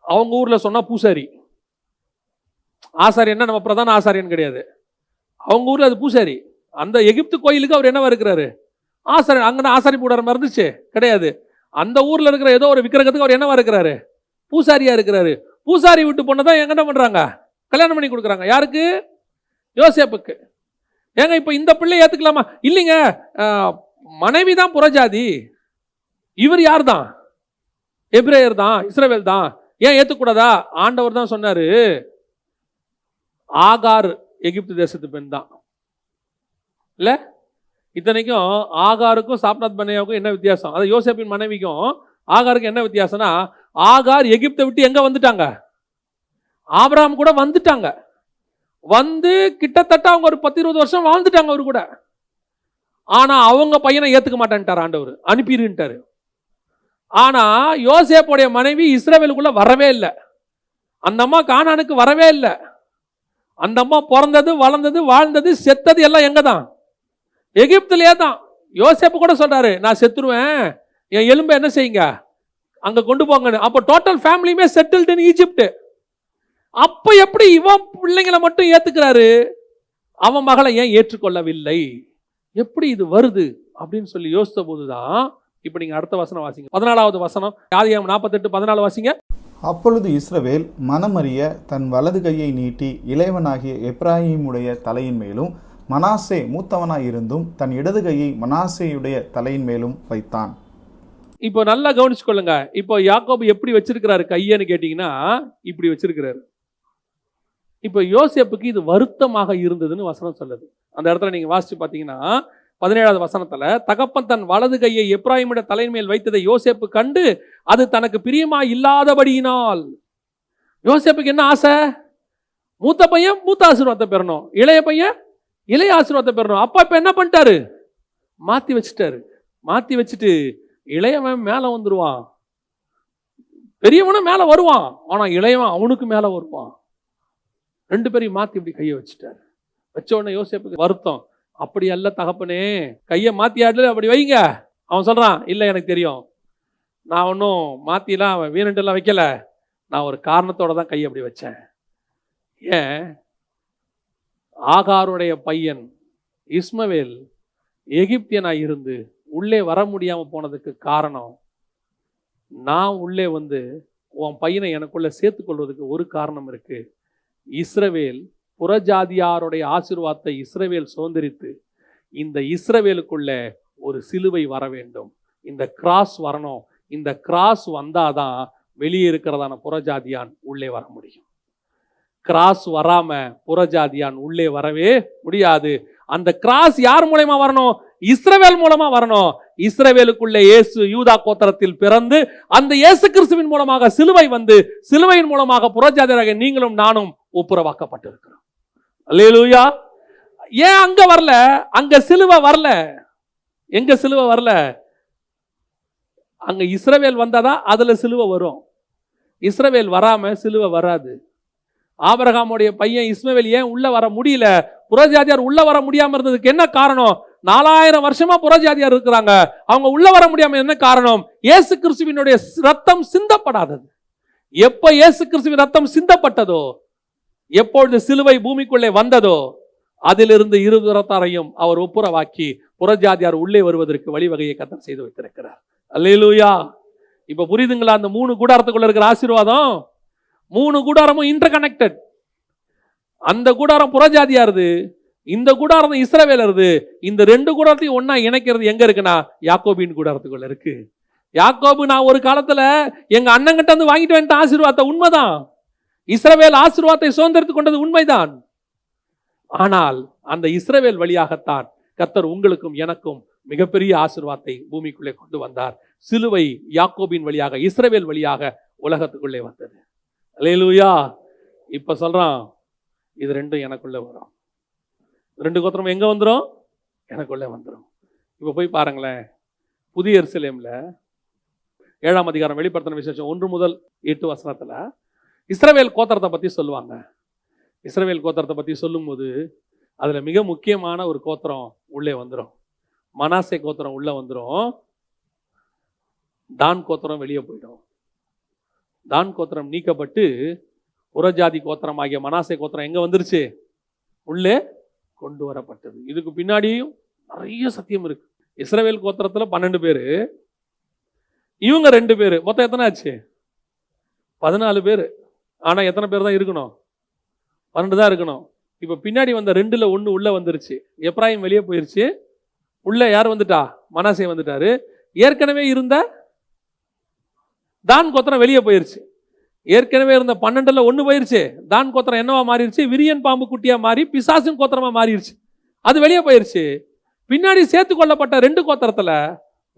அவங்க ஊர்ல சொன்னா பூசாரி. ஆசாரியன்னா நம்ம பிரதான ஆசாரியன் கிடையாது, அவங்க ஊர்ல அது பூசாரி. அந்த எகிப்து கோயிலுக்கு அவர் என்னவா இருக்கிறாரு? ஆசாரியன். அங்கே ஆசாரி கூடாரம் இருந்துச்சு கிடையாது. அந்த ஊர்ல இருக்கிற ஏதோ ஒரு விக்கிரகத்துக்கு அவர் என்னவா இருக்கிறாரு? பூசாரியா இருக்கிறாரு. பூசாரி விட்டு பொண்ணதான் எங்க என்ன பண்றாங்க? கல்யாணம் பண்ணி கொடுக்குறாங்க. யாருக்கு? யோசேப்புக்கு. ஏங்க இப்ப இந்த பிள்ளை ஏத்துக்கலாமா? இல்லைங்க, மனைவி தான் புறஜாதி, இவர் யார் தான்? எபிரேயர் தான், இஸ்ரவேல் தான், ஏன் ஏத்துக்கூடாதா? ஆண்டவர் தான் சொன்னாரு, ஆகார் எகிப்து தேசத்து பெண் தான் இல்ல. இத்தனைக்கும் ஆகாருக்கும் சாப்நாத் பனேயாவுக்கும் என்ன வித்தியாசம்? அது யோசேப்பின் மனைவிக்கும் ஆகாருக்கு என்ன வித்தியாசம்னா, ஆகார் எகிப்தை விட்டு எங்க வந்துட்டாங்க? ஆபிரகாம் கூட வந்துட்டாங்க. வந்து கிட்டத்தட்ட அவங்க ஒரு 10-20 வருஷம் வாழ்ந்துட்டாங்க அவரு கூட. ஆனா அவங்க பையனை ஏத்துக்க மாட்டேன்ட்டார் ஆண்டவர், அனுப்பிடுன்ட்டாரு. ஆனா யோசேப்புடைய மனைவி இஸ்ரவேலுக்குள்ள வரவே இல்லை. அந்த அம்மா கானானுக்கு வரவே இல்லை. அந்த அம்மா பிறந்தது, வளர்ந்தது, வாழ்ந்தது, செத்தது எல்லாம் எங்க தான்? எகிப்திலே தான். யோசேப்பு கூட சொல்றாரு, நான் செத்துருவேன், என் எலும்பை என்ன செய்யுங்க அங்க கொண்டு போங்க. அப்ப டோட்டல் ஃபேமிலியுமே செட்டில்டு இன் ஈஜிப்ட். அப்ப எப்படி இவன் பிள்ளைங்களை மட்டும் ஏத்துக்கிறாரு, அவன் மகளை ஏன் ஏற்றுக்கொள்ளவில்லை? எப்படி இது வருது அப்படின்னு சொல்லி யோசித்த போதுதான் இப்ப நீங்க அடுத்த வசனம் வாசிங்க, 14வது வசனம், ஆதியாகமம் 48:14 வாசிங்க. அப்பொழுது இஸ்ரவேல் மனமறிய தன் வலது கையை நீட்டி இளையவனாகிய எப்ராயிமுடைய தலையின் மேலும் மனாசே மூத்தவனாய் இருந்தும் தன் இடது கையை மனாசேயுடைய தலையின் மேலும் வைத்தான். இப்போ நல்லா கவனிச்சுக்கொள்ளுங்க. இப்போ யாக்கோபு எப்படி வச்சிருக்கிறாரு கையன்னு கேட்டீங்கன்னா, இப்படி வச்சிருக்கிறாரு. இப்போ யோசேப்புக்கு இது வருத்தமாக இருந்ததுன்னு வசனம் சொல்லுது. அந்த இடத்துல நீங்க வாசிச்சு பார்த்தீங்கன்னா 17வது வசனத்துல, தகப்பன் தன் வலது கையை எப்ராயிமுடைய தலையின் மேல் வைத்ததை யோசேப்பு கண்டு அது தனக்கு பிரியமா இல்லாதபடியினால். யோசேப்புக்கு என்ன ஆசை? மூத்த பையன் மூத்த ஆசீர்வாதத்தை பெறணும், இளைய பையன் இளைய ஆசீர்வாதத்தை பெறணும். அப்பா இப்ப என்ன பண்ணிட்டாரு? மாத்தி வச்சுட்டாரு. மாத்தி வச்சுட்டு இளையவன் மேல வந்துருவான், பெரியவனும் மேல வருவான், ஆனா இளையவன் அவனுக்கு மேல வருவான். 2 பேரையும் மாத்தி இப்படி கையை வச்சுட்டாரு. வச்ச உடனே யோசேப்புக்கு வருத்தம். அப்படி அல்ல தகப்பனே, கையை மாத்தியாடல, அப்படி வைங்க. அவன் சொல்றான், இல்லை எனக்கு தெரியும், நான் ஒன்றும் மாத்திலாம் வீரண்டெல்லாம் வைக்கல, நான் ஒரு காரணத்தோட தான் கையை அப்படி வச்சேன். ஏன்? ஆகாருடைய பையன் இஸ்மவேல் எகிப்தியனாய் இருந்து உள்ளே வர முடியாம போனதுக்கு காரணம், நான் உள்ளே வந்து உன் பையனை எனக்குள்ள சேர்த்துக்கொள்வதற்கு ஒரு காரணம் இருக்கு. இஸ்ரவேல் புறஜாதியாருடைய ஆசீர்வாதத்தை இஸ்ரவேல் சுதந்திரித்து இந்த இஸ்ரவேலுக்குள்ள ஒரு சிலுவை வர வேண்டும், இந்த கிராஸ் வரணும். இந்த கிராஸ் வந்தாதான் வெளியே இருக்கிறதான புறஜாதியான் உள்ளே வர முடியும். கிராஸ் வராம புறஜாதியான் உள்ளே வரவே முடியாது. அந்த கிராஸ் யார் மூலமா வரணும்? இஸ்ரவேல் மூலமா வரணும். இஸ்ரவேலுக்குள்ளே இயேசு யூதா கோத்திரத்தில் பிறந்து அந்த இயேசு கிறிஸ்துவின் மூலமாக சிலுவை வந்து சிலுவையின் மூலமாக புறஜாதியராக நீங்களும் நானும் ஒப்புரவாக்கப்பட்டிருக்கிறோம். அல்லேலூயா. ஏன் அங்க வரல? அங்க சிலுவை வரல. எங்க சிலுவை வரல? அங்க இஸ்ரவேல் வந்தாதான் அதுல சிலுவை வரும். இஸ்ரவேல் வராம சிலுவை வராது. ஆபிரகாமுடைய பையன் இஸ்மவேல் ஏன் உள்ள வர முடியல? புறஜாதியார் உள்ள வர முடியாம இருந்ததுக்கு என்ன காரணம்? 4000 வருஷமா புறஜாதியார் இருக்கிறாங்க. அவங்க உள்ள வர முடியாம என்ன காரணம்? இயேசு கிறிஸ்துவினுடைய ரத்தம் சிந்தப்படாதது. எப்ப இயேசு கிறிஸ்துவின் ரத்தம் சிந்தப்பட்டதோ, எப்பொழுது சிலுவை பூமிக்குள்ளே வந்ததோ, அதிலிருந்து இருதரத்தாரையும் அவர் ஒப்புரவாக்கி புறஜாதியார் உள்ளே வருவதற்கு வழிவகையை கர்த்தர் செய்து வைத்திருக்கிறார். அல்லேலூயா. இப்ப புரியுதுங்களா? அந்த 3 கூடாரத்துக்குள்ள இருக்கிற ஆசீர்வாதம். 3 கூடாரமும் இன்டர் கனெக்டட். அந்த கூடாரம் புறஜாதியாருது, இந்த கூடாரம் இஸ்ரவேலருது. இந்த 2 கூடாரத்தையும் ஒன்னா இணைக்கிறது எங்க இருக்குன்னா யாக்கோபின் கூடாரத்துக்குள்ள இருக்கு. யாக்கோபு நான் ஒரு காலத்துல எங்க அண்ணங்கிட்ட வந்து வாங்கிட்டு வந்துட்ட ஆசீர்வாதத்தை, உண்மைதான். இஸ்ரவேல் ஆசீர்வாதத்தை சுதந்திரத்துக் கொண்டது உண்மைதான். ஆனால் அந்த இஸ்ரவேல் வழியாகத்தான் கர்த்தர் உங்களுக்கும் எனக்கும் மிகப்பெரிய ஆசீர்வாதத்தை பூமிக்குள்ளே கொண்டு வந்தார். சிலுவை யாக்கோபின் வழியாக, இஸ்ரவேல் வழியாக உலகத்துக்குள்ளே வந்தது. அல்லேலூயா. இப்ப சொல்றான், இது 2 எனக்குள்ள வரும். 2 கோத்திரம் எங்க வந்துரும்? எனக்குள்ள வந்துரும். இப்ப போய் பாருங்களேன், புதிய எருசலேம்ல 7ஆம் அதிகாரம் வெளிப்படுத்தின விசேஷம் 1 முதல் 8 வசனத்துல இஸ்ரவேல் கோத்திரத்தை பத்தி சொல்லுவாங்க. இஸ்ரவேல் கோத்திரத்தை பத்தி சொல்லும்போது அதுல மிக முக்கியமான ஒரு கோத்திரம் உள்ளே வந்துடும். மனாசே கோத்திரம் உள்ள வந்துடும். தான் கோத்திரம் வெளியே போயிடும். தான் கோத்திரம் நீக்கப்பட்டு புறஜாதி கோத்திரம் ஆகிய மனாசே கோத்திரம் எங்க வந்துருச்சு? உள்ளே கொண்டு வரப்பட்டது. இதுக்கு பின்னாடியும் நிறைய சத்தியம் இருக்கு. இஸ்ரவேல் கோத்திரத்துல 12 பேரு, இவங்க 2 பேரு, மொத்தம் எத்தனை ஆச்சு? 14 பேரு. ஆனா எத்தனை பேர் தான் இருக்கணும்? 12 தான் இருக்கணும். இப்ப பின்னாடி வந்த 2ல 1 உள்ள வந்துருச்சு. எப்ராயிம் வெளியே போயிருச்சு. உள்ள யார் வந்துட்டா? மனாசே வந்துட்டாரு. ஏற்கனவே இருந்த தான் கோத்திரம் வெளியே போயிருச்சு. ஏற்கனவே இருந்த 12ல 1 போயிருச்சு. தான் கோத்திரம் என்னவா மாறிடுச்சு? விரியன் பாம்பு குட்டியா மாறி பிசாசின் கோத்திரமா மாறிடுச்சு. அது வெளியே போயிருச்சு. பின்னாடி சேர்த்து கொள்ளப்பட்ட 2 கோத்திரத்துல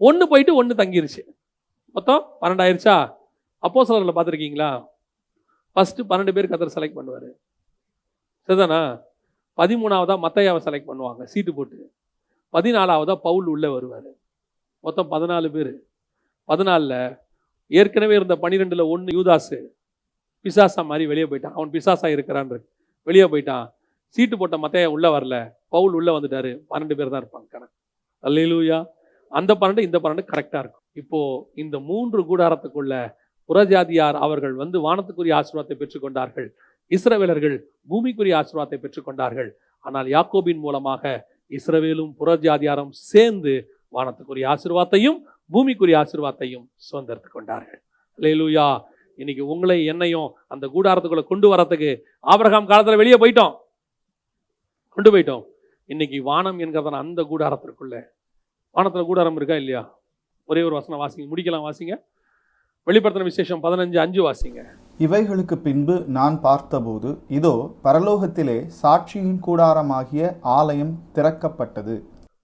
1 போயிட்டு 1 தங்கிருச்சு. மொத்தம் 12 ஆயிருச்சா? அப்போஸ்தலர்களை பார்த்திருக்கீங்களா? ஃபர்ஸ்ட் 12 பேர் கர்த்தர் செலக்ட் பண்ணுவாரு. சரிதானா? 13ஆவதா மத்தையாவை செலக்ட் பண்ணுவாங்க சீட்டு போட்டு. 14ஆவதா பவுல் உள்ள வருவாரு. மொத்தம் 14 பேர். 14ல ஏற்கனவே இருந்த 12ல 1 யூதாசு பிசாசா மாதிரி வெளியே போயிட்டான். அவன் பிசாசா இருக்கிறான், வெளியே போயிட்டான். சீட்டு போட்ட மத்தையா உள்ள வரல, பவுல் உள்ள வந்துட்டாரு. 12 பேர் தான் இருப்பாங்க கணக்கு. அல்லேலூயா. அந்த 12 இந்த 12 கரெக்டா இருக்கும். இப்போ இந்த 3 கூடாரத்துக்குள்ள புறஜாதியார் அவர்கள் வந்து வானத்துக்குரிய ஆசீர்வாதத்தை பெற்றுக்கொண்டார்கள். இஸ்ரவேலர்கள் பூமிக்குரிய ஆசீர்வாதத்தை பெற்றுக்கொண்டார்கள். ஆனால் யாக்கோபின் மூலமாக இஸ்ரவேலும் புறஜாதியாரும் சேர்ந்து வானத்துக்குரிய ஆசீர்வாதத்தையும் பூமிக்குரிய ஆசீர்வாதத்தையும் சுதந்திரத்துக் கொண்டார்கள். அல்லேலூயா. இன்னைக்கு உங்களை என்னையும் அந்த கூடாரத்துக்குள்ள கொண்டு வரத்துக்கு ஆபிரகாம் காலத்துல வெளியே போயிட்டோம், கொண்டு போயிட்டோம். இன்னைக்கு வானம் என்கிறதான அந்த கூடாரத்திற்குள்ள, வானத்துல கூடாரம் இருக்கா இல்லையா? ஒரே ஒரு வசனம் வாசிங்க, முடிக்கலாம். வாசிங்க. வெளிப்படுத்தின விசேஷம் 15:5 வாசிங்க. இவைகளுக்கு பின்பு நான் பார்த்தபோது இதோ பரலோகத்திலே சாட்சியின் கூடாரமாகிய ஆலயம் திறக்கப்பட்டது.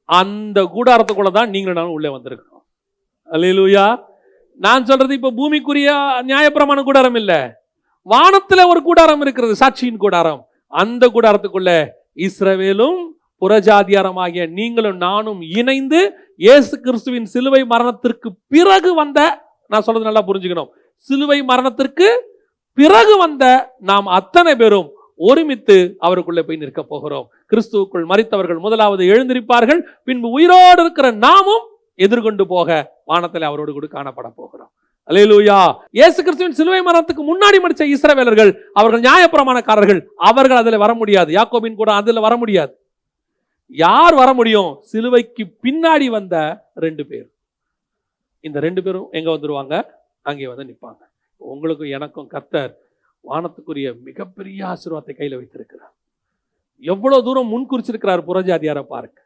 அந்த கூடாரத்துக்குள்ள தான் நீங்களும் நானும் உள்ளே வந்திருக்கிறோம். அல்லேலூயா. நான் சொல்றது இப்ப பூமிக்குரிய நியாயப்பிரமாண கூடாரம் இல்ல, வானத்துல ஒரு கூடாரம் இருக்கிறது, சாட்சியின் கூடாரம். அந்த கூடாரத்துக்குள்ள இஸ்ரவேலும் புறஜாதியாரமாகிய நீங்களும் நானும் இணைந்து இயேசு கிறிஸ்துவின் சிலுவை மரணத்திற்கு பிறகு வந்த, நான் சொல்றது நல்லா புரிஞ்சுக்கணும், சிலுவை மரணத்திற்கு பிறகு வந்த நாம் அத்தனை பேரும் ஒருமித்து அவருக்குள்ளே போய் நிற்க போகிறோம். கிறிஸ்துவுக்குள் மரித்தவர்கள் முதலாவது எழுந்திருப்பார்கள், பின்பு உயிரோடு இருக்கிற நாமும் எதிர்கொண்டு போக வானத்தில் அவரோடு கூட காணப்பட போகிறோம். அல்லேலூயா. இயேசு கிறிஸ்துவின் சிலுவை மரணத்துக்கு முன்னாடி மரித்த இஸ்ரவேலர்கள் அவர்கள் நியாயப்பிரமாணக்காரர்கள், அவர்கள் அதுல வர முடியாது. யாக்கோபின் கூட அதுல வர முடியாது. யார் வர முடியும்? சிலுவைக்கு பின்னாடி வந்த 2 பேர். இந்த 2 பேரும் எங்க வந்துருவாங்க? அங்கே வந்து நிற்பாங்க. உங்களுக்கும் எனக்கும் கர்த்தர் வானத்துக்குரிய மிகப்பெரிய ஆசீர்வாதத்தை கையில வைத்திருக்கிறார். எவ்வளவு தூரம் முன்குறிச்சிருக்கிறார் புறஜாதியாரை பாருங்க.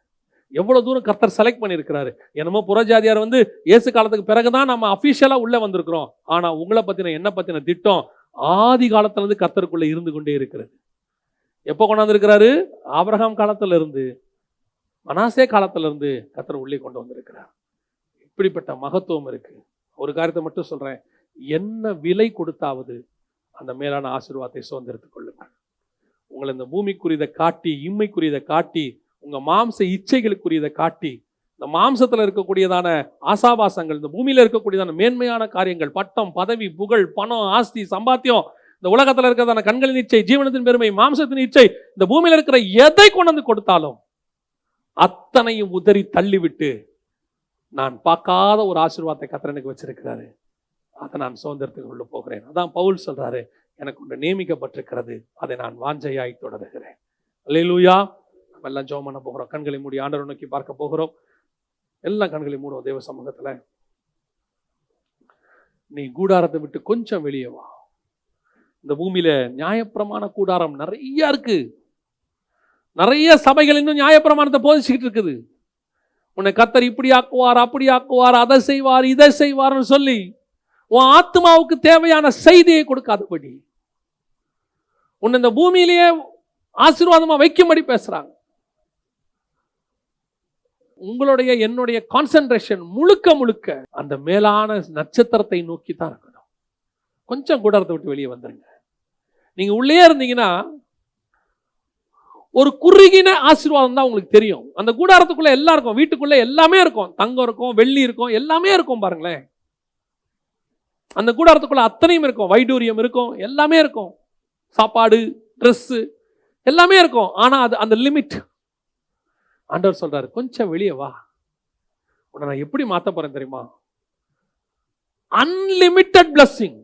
எவ்வளவு தூரம் கர்த்தர் செலக்ட் பண்ணியிருக்கிறாரு. என்னமோ புறஜாதியார் வந்து இயேசு காலத்துக்கு பிறகுதான் நம்ம அபிஷியலா உள்ள வந்திருக்கிறோம். ஆனா உங்களை பத்தின என்ன பத்தின திட்டம் ஆதி காலத்துல இருந்து கர்த்தருக்குள்ள இருந்து கொண்டே இருக்கிறது. எப்போ கொண்டாந்து இருக்கிறாரு? ஆபிரகாம் காலத்துல இருந்து மனாசே காலத்துல இருந்து கர்த்தர் உள்ளே கொண்டு வந்திருக்கிறார். இப்படிப்பட்ட மகத்துவம் இருக்கு. ஒரு காரியத்தை மட்டும் சொல்றேன், என்ன விலை கொடுத்தாவது அந்த மேலான ஆசீர்வாதத்தை சுதந்திரத்துக் கொள்ளுங்கள். உங்களை இந்த பூமிக்குரியதை காட்டி, இம்மைக்குரியதை காட்டி, உங்க மாம்ச இச்சைகளுக்குரியதை காட்டி, இந்த மாம்சத்துல இருக்கக்கூடியதான ஆசாபாசங்கள், இந்த பூமியில இருக்கக்கூடியதான மேன்மையான காரியங்கள், பட்டம், பதவி, புகழ், பணம், ஆஸ்தி, சம்பாத்தியம், இந்த உலகத்துல இருக்கிறதான கண்களின் இச்சை, ஜீவனத்தின் பெருமை, மாம்சத்தின் இச்சை, இந்த பூமியில இருக்கிற எதை கொண்டு வந்து கொடுத்தாலும் அத்தனையும் உதறி தள்ளிவிட்டு நான் பார்க்காத ஒரு ஆசீர்வாதத்தை கர்த்தர் எனக்கு வச்சிருக்கிறாரு, அதை நான் சுதந்திரத்துக்கு உள்ள போகிறேன். அதான் பவுல் சொல்றாரு, எனக்கு ஒன்று நியமிக்கப்பட்டிருக்கிறது, அதை நான் வாஞ்சையாய் தொடருகிறேன். அல்லேலூயா. நம்ம எல்லாம் ஜெபம் பண்ண போகிறோம். கண்களை மூடி ஆண்டவரை நோக்கி பார்க்க போகிறோம். எல்லாம் கண்களை மூடுவோம். தேவ சமூகத்துல நீ கூடாரத்தை விட்டு கொஞ்சம் வெளியே வா. இந்த பூமியில நியாயப்பிரமாண கூடாரம் நிறைய இருக்கு. நிறைய சபைகள் இன்னும் நியாயப்பிரமாணத்தை போதிச்சுக்கிட்டு இருக்குது. உன்னை கர்த்தர் இப்படி ஆக்குவார், அப்படி ஆக்குவார், அதை செய்வார், இதை செய்வார்னு சொல்லி உன் ஆத்மாவுக்கு தேவையான செய்தியை கொடுக்காதபடி உன்னை இந்த பூமியிலேயே ஆசீர்வாதமா வைக்கும்படி பேசுறாங்க. உங்களுடைய என்னுடைய கான்சென்ட்ரேஷன் முழுக்க முழுக்க அந்த மேலான நட்சத்திரத்தை நோக்கி தான் இருக்கணும். கொஞ்சம் கூடாரத்தை விட்டு வெளியே வந்துருங்க. நீங்க உள்ளே இருந்தீங்கன்னா ஒரு குறுகின ஆசீர்வாதம் தான் உங்களுக்கு தெரியும். அந்த கூடாரத்துக்குள்ள எல்லாம் இருக்கும், வீட்டுக்குள்ள எல்லாமே இருக்கும், தங்கம் இருக்கும், வெள்ளி இருக்கும், எல்லாமே இருக்கும். பாருங்களேன், அந்த கூடாரத்துக்குள்ள அத்தனையும் இருக்கும், வைடூரியம் இருக்கும், எல்லாமே இருக்கும், சாப்பாடு, ட்ரெஸ் எல்லாமே இருக்கும். ஆனா அது அந்த லிமிட். ஆண்டவர் சொல்றாரு, கொஞ்சம் வெளியே வா, உன்னை நான் எப்படி மாத்த போறேன் தெரியுமா? அன்லிமிட்டெட் பிளஸிங்,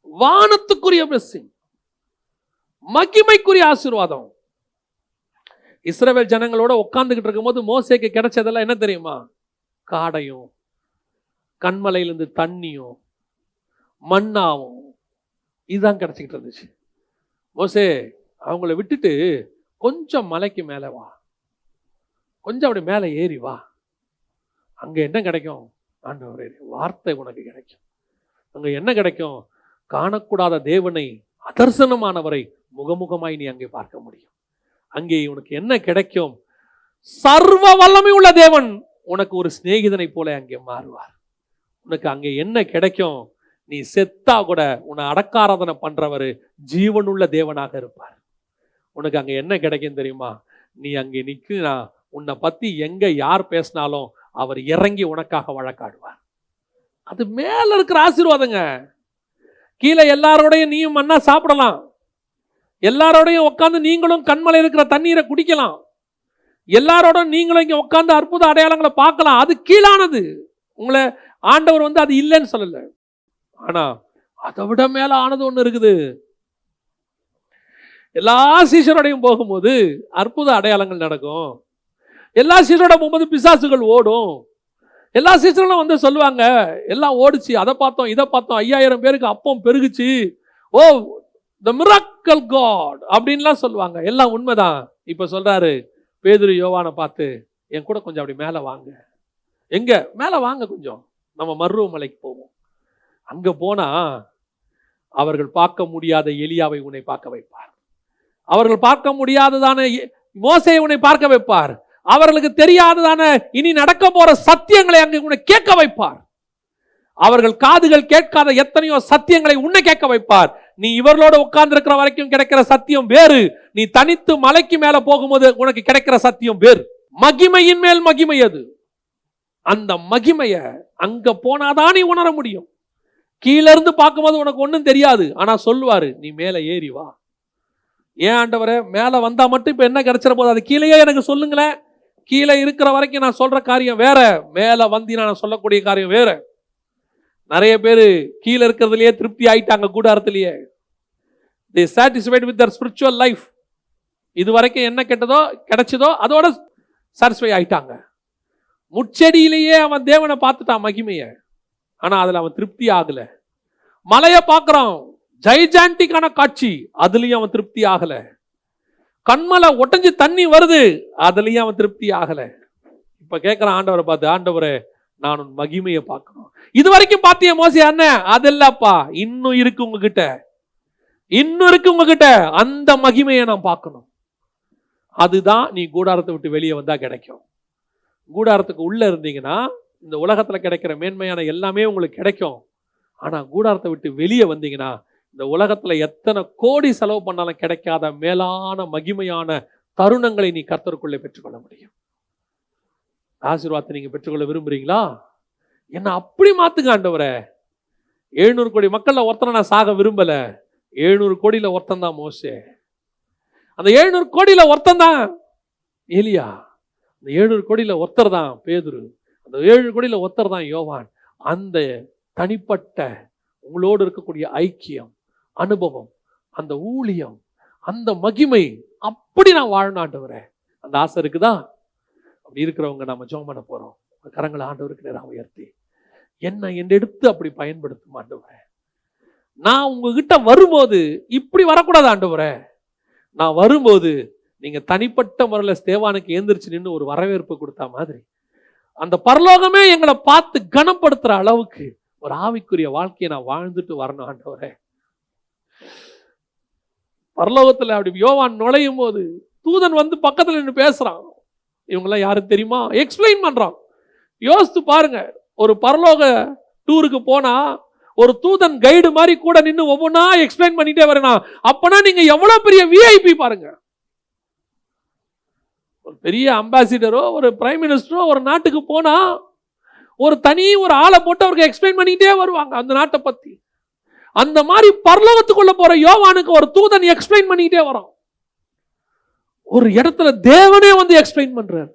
வானத்துக்குரிய பிளஸிங், மகிமைக்குரிய ஆசீர்வாதம். இஸ்ரவேல் ஜனங்களோட உட்கார்ந்துகிட்டு இருக்கும்போது மோசேக்கு கிடைச்சதெல்லாம் என்ன தெரியுமா? காடையும், கண்மலையிலிருந்து தண்ணியும், மண்ணாவும், இதுதான் கிடைச்சிக்கிட்டு இருந்துச்சு. மோசே அவங்கள விட்டுட்டு கொஞ்சம் மலைக்கு மேலே வா, கொஞ்சம் அப்படி மேலே ஏறி வா, அங்க என்ன கிடைக்கும்? ஆண்டவரே, வார்த்தை உனக்கு கிடைக்கும். அங்க என்ன கிடைக்கும்? காணக்கூடாத தேவனை, அதர்சனமானவரை முகமுகமாய் நீ அங்கே பார்க்க முடியும். அங்கே உனக்கு என்ன கிடைக்கும்? சர்வ வல்லமை உள்ள தேவன் உனக்கு ஒரு சிநேகிதனை போல அங்கே மாறுவார். உனக்கு அங்கே என்ன கிடைக்கும்? நீ செத்தா கூட உன்னை அடக்காராதனை பண்றவர் ஜீவனுள்ள தேவனாக இருப்பார். உனக்கு அங்க என்ன கிடைக்கும் தெரியுமா? நீ அங்கே நிற்கினா உன்னை பத்தி எங்க யார் பேசினாலும் அவர் இறங்கி உனக்காக வழக்காடுவார். அது மேல இருக்கிற ஆசீர்வாதங்க. கீழே எல்லாரோடையும் நீயும் மண்ணா சாப்பிடலாம், எல்லாரோடையும் உட்காந்து நீங்களும் கண்மலை இருக்கிற தண்ணீரை குடிக்கலாம், எல்லாரோட நீங்களும் இங்க உட்காந்து அற்புத அடையாளங்களை பார்க்கலாம். அது கீழானது. உங்களை ஆண்டவர் அது இல்லைன்னு சொல்லல. ஆனா அதை விட மேல ஆனது ஒண்ணு இருக்குது. எல்லா சீஷரோடையும் போகும்போது அற்புத அடையாளங்கள் நடக்கும். எல்லா சீஷரோட போகும்போது பிசாசுகள் ஓடும். எல்லா சீஷர்களும் சொல்லுவாங்க, எல்லாம் ஓடிச்சு, அதை பார்த்தோம், இதை பார்த்தோம், 5000 பேருக்கு அப்பம் பெருகுச்சு, ஓ the miracle God அப்படின்லாம் சொல்லுவாங்க. எல்லாம் உண்மைதான். இப்ப சொல்றாரு பேதுரு யோவானை பார்த்து, என் கூட கொஞ்சம் அப்படி மேல வாங்க. எங்க மேல வாங்க, கொஞ்சம் நம்ம மர்ருவ மலைக்கு போவோம். அங்க போனா அவர்கள் பார்க்க முடியாத எலியாவை உன்னை பார்க்க வைப்பார். அவர்கள் பார்க்க முடியாததான மோசேயை உன்னை பார்க்க வைப்பார். அவர்களுக்கு தெரியாததான இனி நடக்க போற சத்தியங்களை அங்கே உன்னை கேட்க வைப்பார். அவர்கள் காதுகள் கேட்காத எத்தனையோ சத்தியங்களை உன்னை கேட்க வைப்பார். நீ இவர்களோட உட்கார்ந்து இருக்கிற வரைக்கும் கிடைக்கிற சத்தியம் வேறு, நீ தனித்து மலைக்கு மேல போகும்போது உனக்கு கிடைக்கிற சத்தியம் வேறு. மகிமையின் மேல் மகிமை அது. அந்த மகிமைய அங்க போனாதான் நீ உணர முடியும். கீழே இருந்து பார்க்கும்போது உனக்கு ஒன்றும் தெரியாது. ஆனா சொல்லுவாரு, நீ மேல ஏறி வா. ஏன் ஆண்டவரே, மேல வந்தா மட்டும் இப்ப என்ன கிடைச்சிட போது? அது கீழேயே எனக்கு சொல்லுங்களேன். கீழே இருக்கிற வரைக்கும் நான் சொல்ற காரியம் வேற, மேல வந்து நான் சொல்லக்கூடிய காரியம் வேற. நிறைய பேரு கீழே இருக்கிறதுலயே திருப்தி ஆயிட்டாங்க. கூடாரத்திலேயே they satisfied with their spiritual life. இது வரைக்கும் என்ன கிடைச்சதோ அதோட சாட்டிஸ்ஃபை ஆயிட்டாங்க. முச்செடியிலேயே அவன் தேவனை பார்த்துட்டான், மகிமைய. ஆனா அதுல அவன் திருப்தி ஆகல. மலைய பார்க்கிறான், ஜைஜாண்டிக்கான காட்சி, அதுலயும் அவன் திருப்தி ஆகல. கண்மலை ஒட்டஞ்சு தண்ணி வருது, அதுலயும் அவன் திருப்தி ஆகல. இப்ப கேட்கிறான் ஆண்டவரை பார்த்து, ஆண்டவரே நான் உன் மகிமையை பார்க்கணும். இது வரைக்கும் பாத்திய மோசே அண்ணன், அது இல்லப்பா, இன்னும் இருக்கு உங்ககிட்ட, இன்னும் இருக்கு உங்ககிட்ட, அந்த மகிமையை நான் பார்க்கணும். அதுதான் நீ கூடாரத்தை விட்டு வெளியே வந்தா கிடைக்கும். கூடாரத்துக்கு உள்ள இருந்தீங்கன்னா இந்த உலகத்துல கிடைக்கிற மேன்மையான எல்லாமே உங்களுக்கு கிடைக்கும். ஆனா கூடாரத்தை விட்டு வெளியே வந்தீங்கன்னா இந்த உலகத்துல எத்தனை கோடி செலவு பண்ணாலும் கிடைக்காத மேலான மகிமையான தருணங்களை நீ கர்த்தருக்குள்ளே பெற்றுக்கொள்ள முடியும். ஆசீர்வாதத்தை நீங்க பெற்றுக்கொள்ள விரும்புறீங்களா? என்ன அப்படி மாத்துங்க ஆண்டவரே. 700 கோடி மக்கள்ல ஒருத்தனை நான் சாக விரும்பல. 700 கோடியில ஒருத்தன் தான் மோசே. அந்த 700 கோடியில ஒருத்தன் தான் எலியா. அந்த 700 கோடியில ஒருத்தர் தான் பேதுரு. அந்த 700 கோடியில ஒருத்தர் தான் யோவான். அந்த தனிப்பட்ட உங்களோடு இருக்கக்கூடிய ஐக்கியம், அனுபவம், அந்த ஊழியம், அந்த மகிமை, அப்படி நான் வாழணும் ஆண்டவரே. அந்த ஆசை இருக்குதா? அப்படி இருக்கிறவங்க நம்ம ஜெபம் பண்ண போறோம். கரங்களை ஆண்டவருக்கு நேராக உயர்த்தி, என்ன எடுத்து அப்படி பயன்படுத்தும் ஆண்டவரே. நான் உங்ககிட்ட வரும்போது இப்படி வரக்கூடாது ஆண்டவரே. நான் வரும்போது நீங்க தனிப்பட்ட முறையில் ஸ்தேவானுக்கு எந்திரிச்சு நின்று ஒரு வரவேற்பு கொடுத்தா மாதிரி அந்த பரலோகமே எங்களை பார்த்து கனப்படுத்துற அளவுக்கு ஒரு ஆவிக்குரிய வாழ்க்கையை நான் வாழ்ந்துட்டு வரணும் ஆண்டவரே. பரலோகத்துல அப்படி யோவான் நுழையும் போது தூதன் வந்து பக்கத்துல நின்று பேசுறான். இவங்கெல்லாம் யாரும் தெரியுமா? எக்ஸ்பிளைன் பண்றான். யோசித்து பாருங்க, ஒரு பரலோக டூருக்கு போனா ஒரு தூதன் கைடு மாதிரி கூட நின்று ஒவ்வொன்றா எக்ஸ்பிளைன் பண்ணிட்டே வரணும். அப்பனா நீங்க எவ்வளவு பெரிய விஐபி பாருங்க. ஒரு பெரிய அம்பாசிடரோ ஒரு பிரைம் மினிஸ்டரோ ஒரு நாட்டுக்கு போனா ஒரு ஆளை போட்டு அவருக்கு எக்ஸ்பிளைன் பண்ணிட்டே வருவாங்க அந்த நாட்டை பத்தி. அந்த மாதிரி பரலோகத்துக்குள்ள போற யோவானுக்கு ஒரு தூதன் எக்ஸ்பிளைன் பண்ணிட்டே வரான். ஒரு இடத்துல தேவனே வந்து எக்ஸ்பிளைன் பண்றாரு.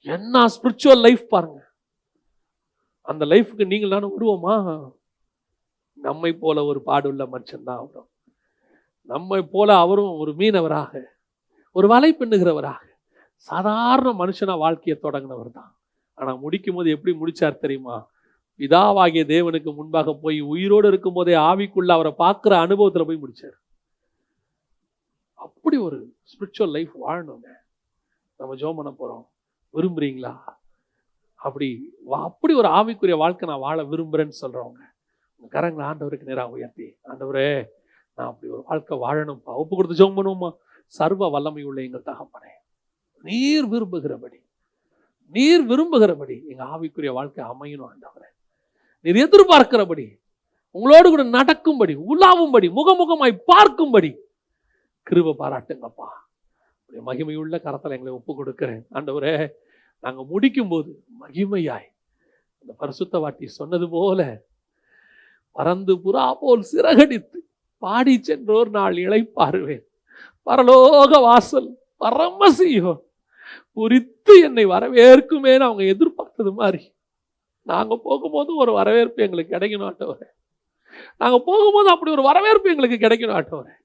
என்ன ஸ்பிரிச்சுவல் லைஃப் பாருங்க. அந்த லைஃபுக்கு நீங்கள் நானும் விடுவோமா? நம்மை போல ஒரு பாடுள்ள மனுஷன் தான் அவரும். நம்மை போல அவரும் ஒரு மீனவராக, ஒரு வலை பின்னுகிறவராக, சாதாரண மனுஷனா வாழ்க்கையை தொடங்கினவர் தான். ஆனா முடிக்கும் போது எப்படி முடிச்சார் தெரியுமா? பிதாவாகிய தேவனுக்கு முன்பாக போய் உயிரோடு இருக்கும் போதே ஆவிக்குள்ள அவரை பார்க்கிற அனுபவத்துல போய் முடிச்சார். அப்படி ஒரு ஸ்பிரிச்சுவல் லைஃப் வாழணுங்க. நம்ம ஜெபம் பண்ண போறோம். விரும்புறீங்களா? அப்படி ஒரு ஆவிக்குரிய வாழ்க்கை நான் வாழ விரும்புறேன்னு சொல்றவங்க கரங்களை ஆண்டவருக்கு நேராக உயர்த்தி, ஆண்டவரே நான் அப்படி ஒரு வாழ்க்கை வாழணும்ப்பா, ஒப்பு கொடுத்து ஜெபம் பண்ணுவோமா? சர்வ வல்லமை உள்ள எங்கள் தகப்பனே, நீர் விரும்புகிறபடி எங்க ஆவிக்குரிய வாழ்க்கை அமையணும் ஆண்டவரே. நீர் எதிர்பார்க்கிறபடி உங்களோடு கூட நடக்கும்படி, உலாவும்படி, முகமுகமாய் பார்க்கும்படி கிருபை பாராட்டுங்கப்பா. மகிமையுள்ள கரத்தில் எங்களை ஒப்பு கொடுக்கிறேன் ஆண்டவரே. நாங்க முடிக்கும் போது மகிமையாய் அந்த பரிசுத்த வாட்டி சொன்னது போல பறந்து புறா போல் சிறகடித்து பாடி சென்றோர் நாள் இளைப்பாறுவேன். பரலோக வாசல் பரமசியோ குறித்து என்னை வரவேற்குமேன்னு அவங்க எதிர்பார்த்தது மாதிரி நாங்க போகும்போது ஒரு வரவேற்பு எங்களுக்கு கிடைக்கணும் ஆண்டவரே. நாங்க போகும்போது அப்படி ஒரு வரவேற்பு எங்களுக்கு கிடைக்கணும் ஆண்டவரே.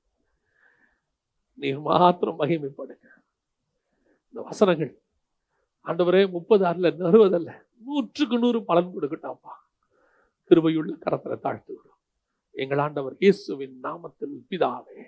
நீர் மாத்திரம் மகிமைப்படுங்க. இந்த வசனங்கள் ஆண்டவரே 36 60 100க்கு 100 பலன் கொடுக்கட்டாப்பா. கிருபையுள்ள கரத்துல தாழ்த்துகிறோம் எங்கள் ஆண்டவர் இயேசுவின் நாமத்தில் பிதாவே.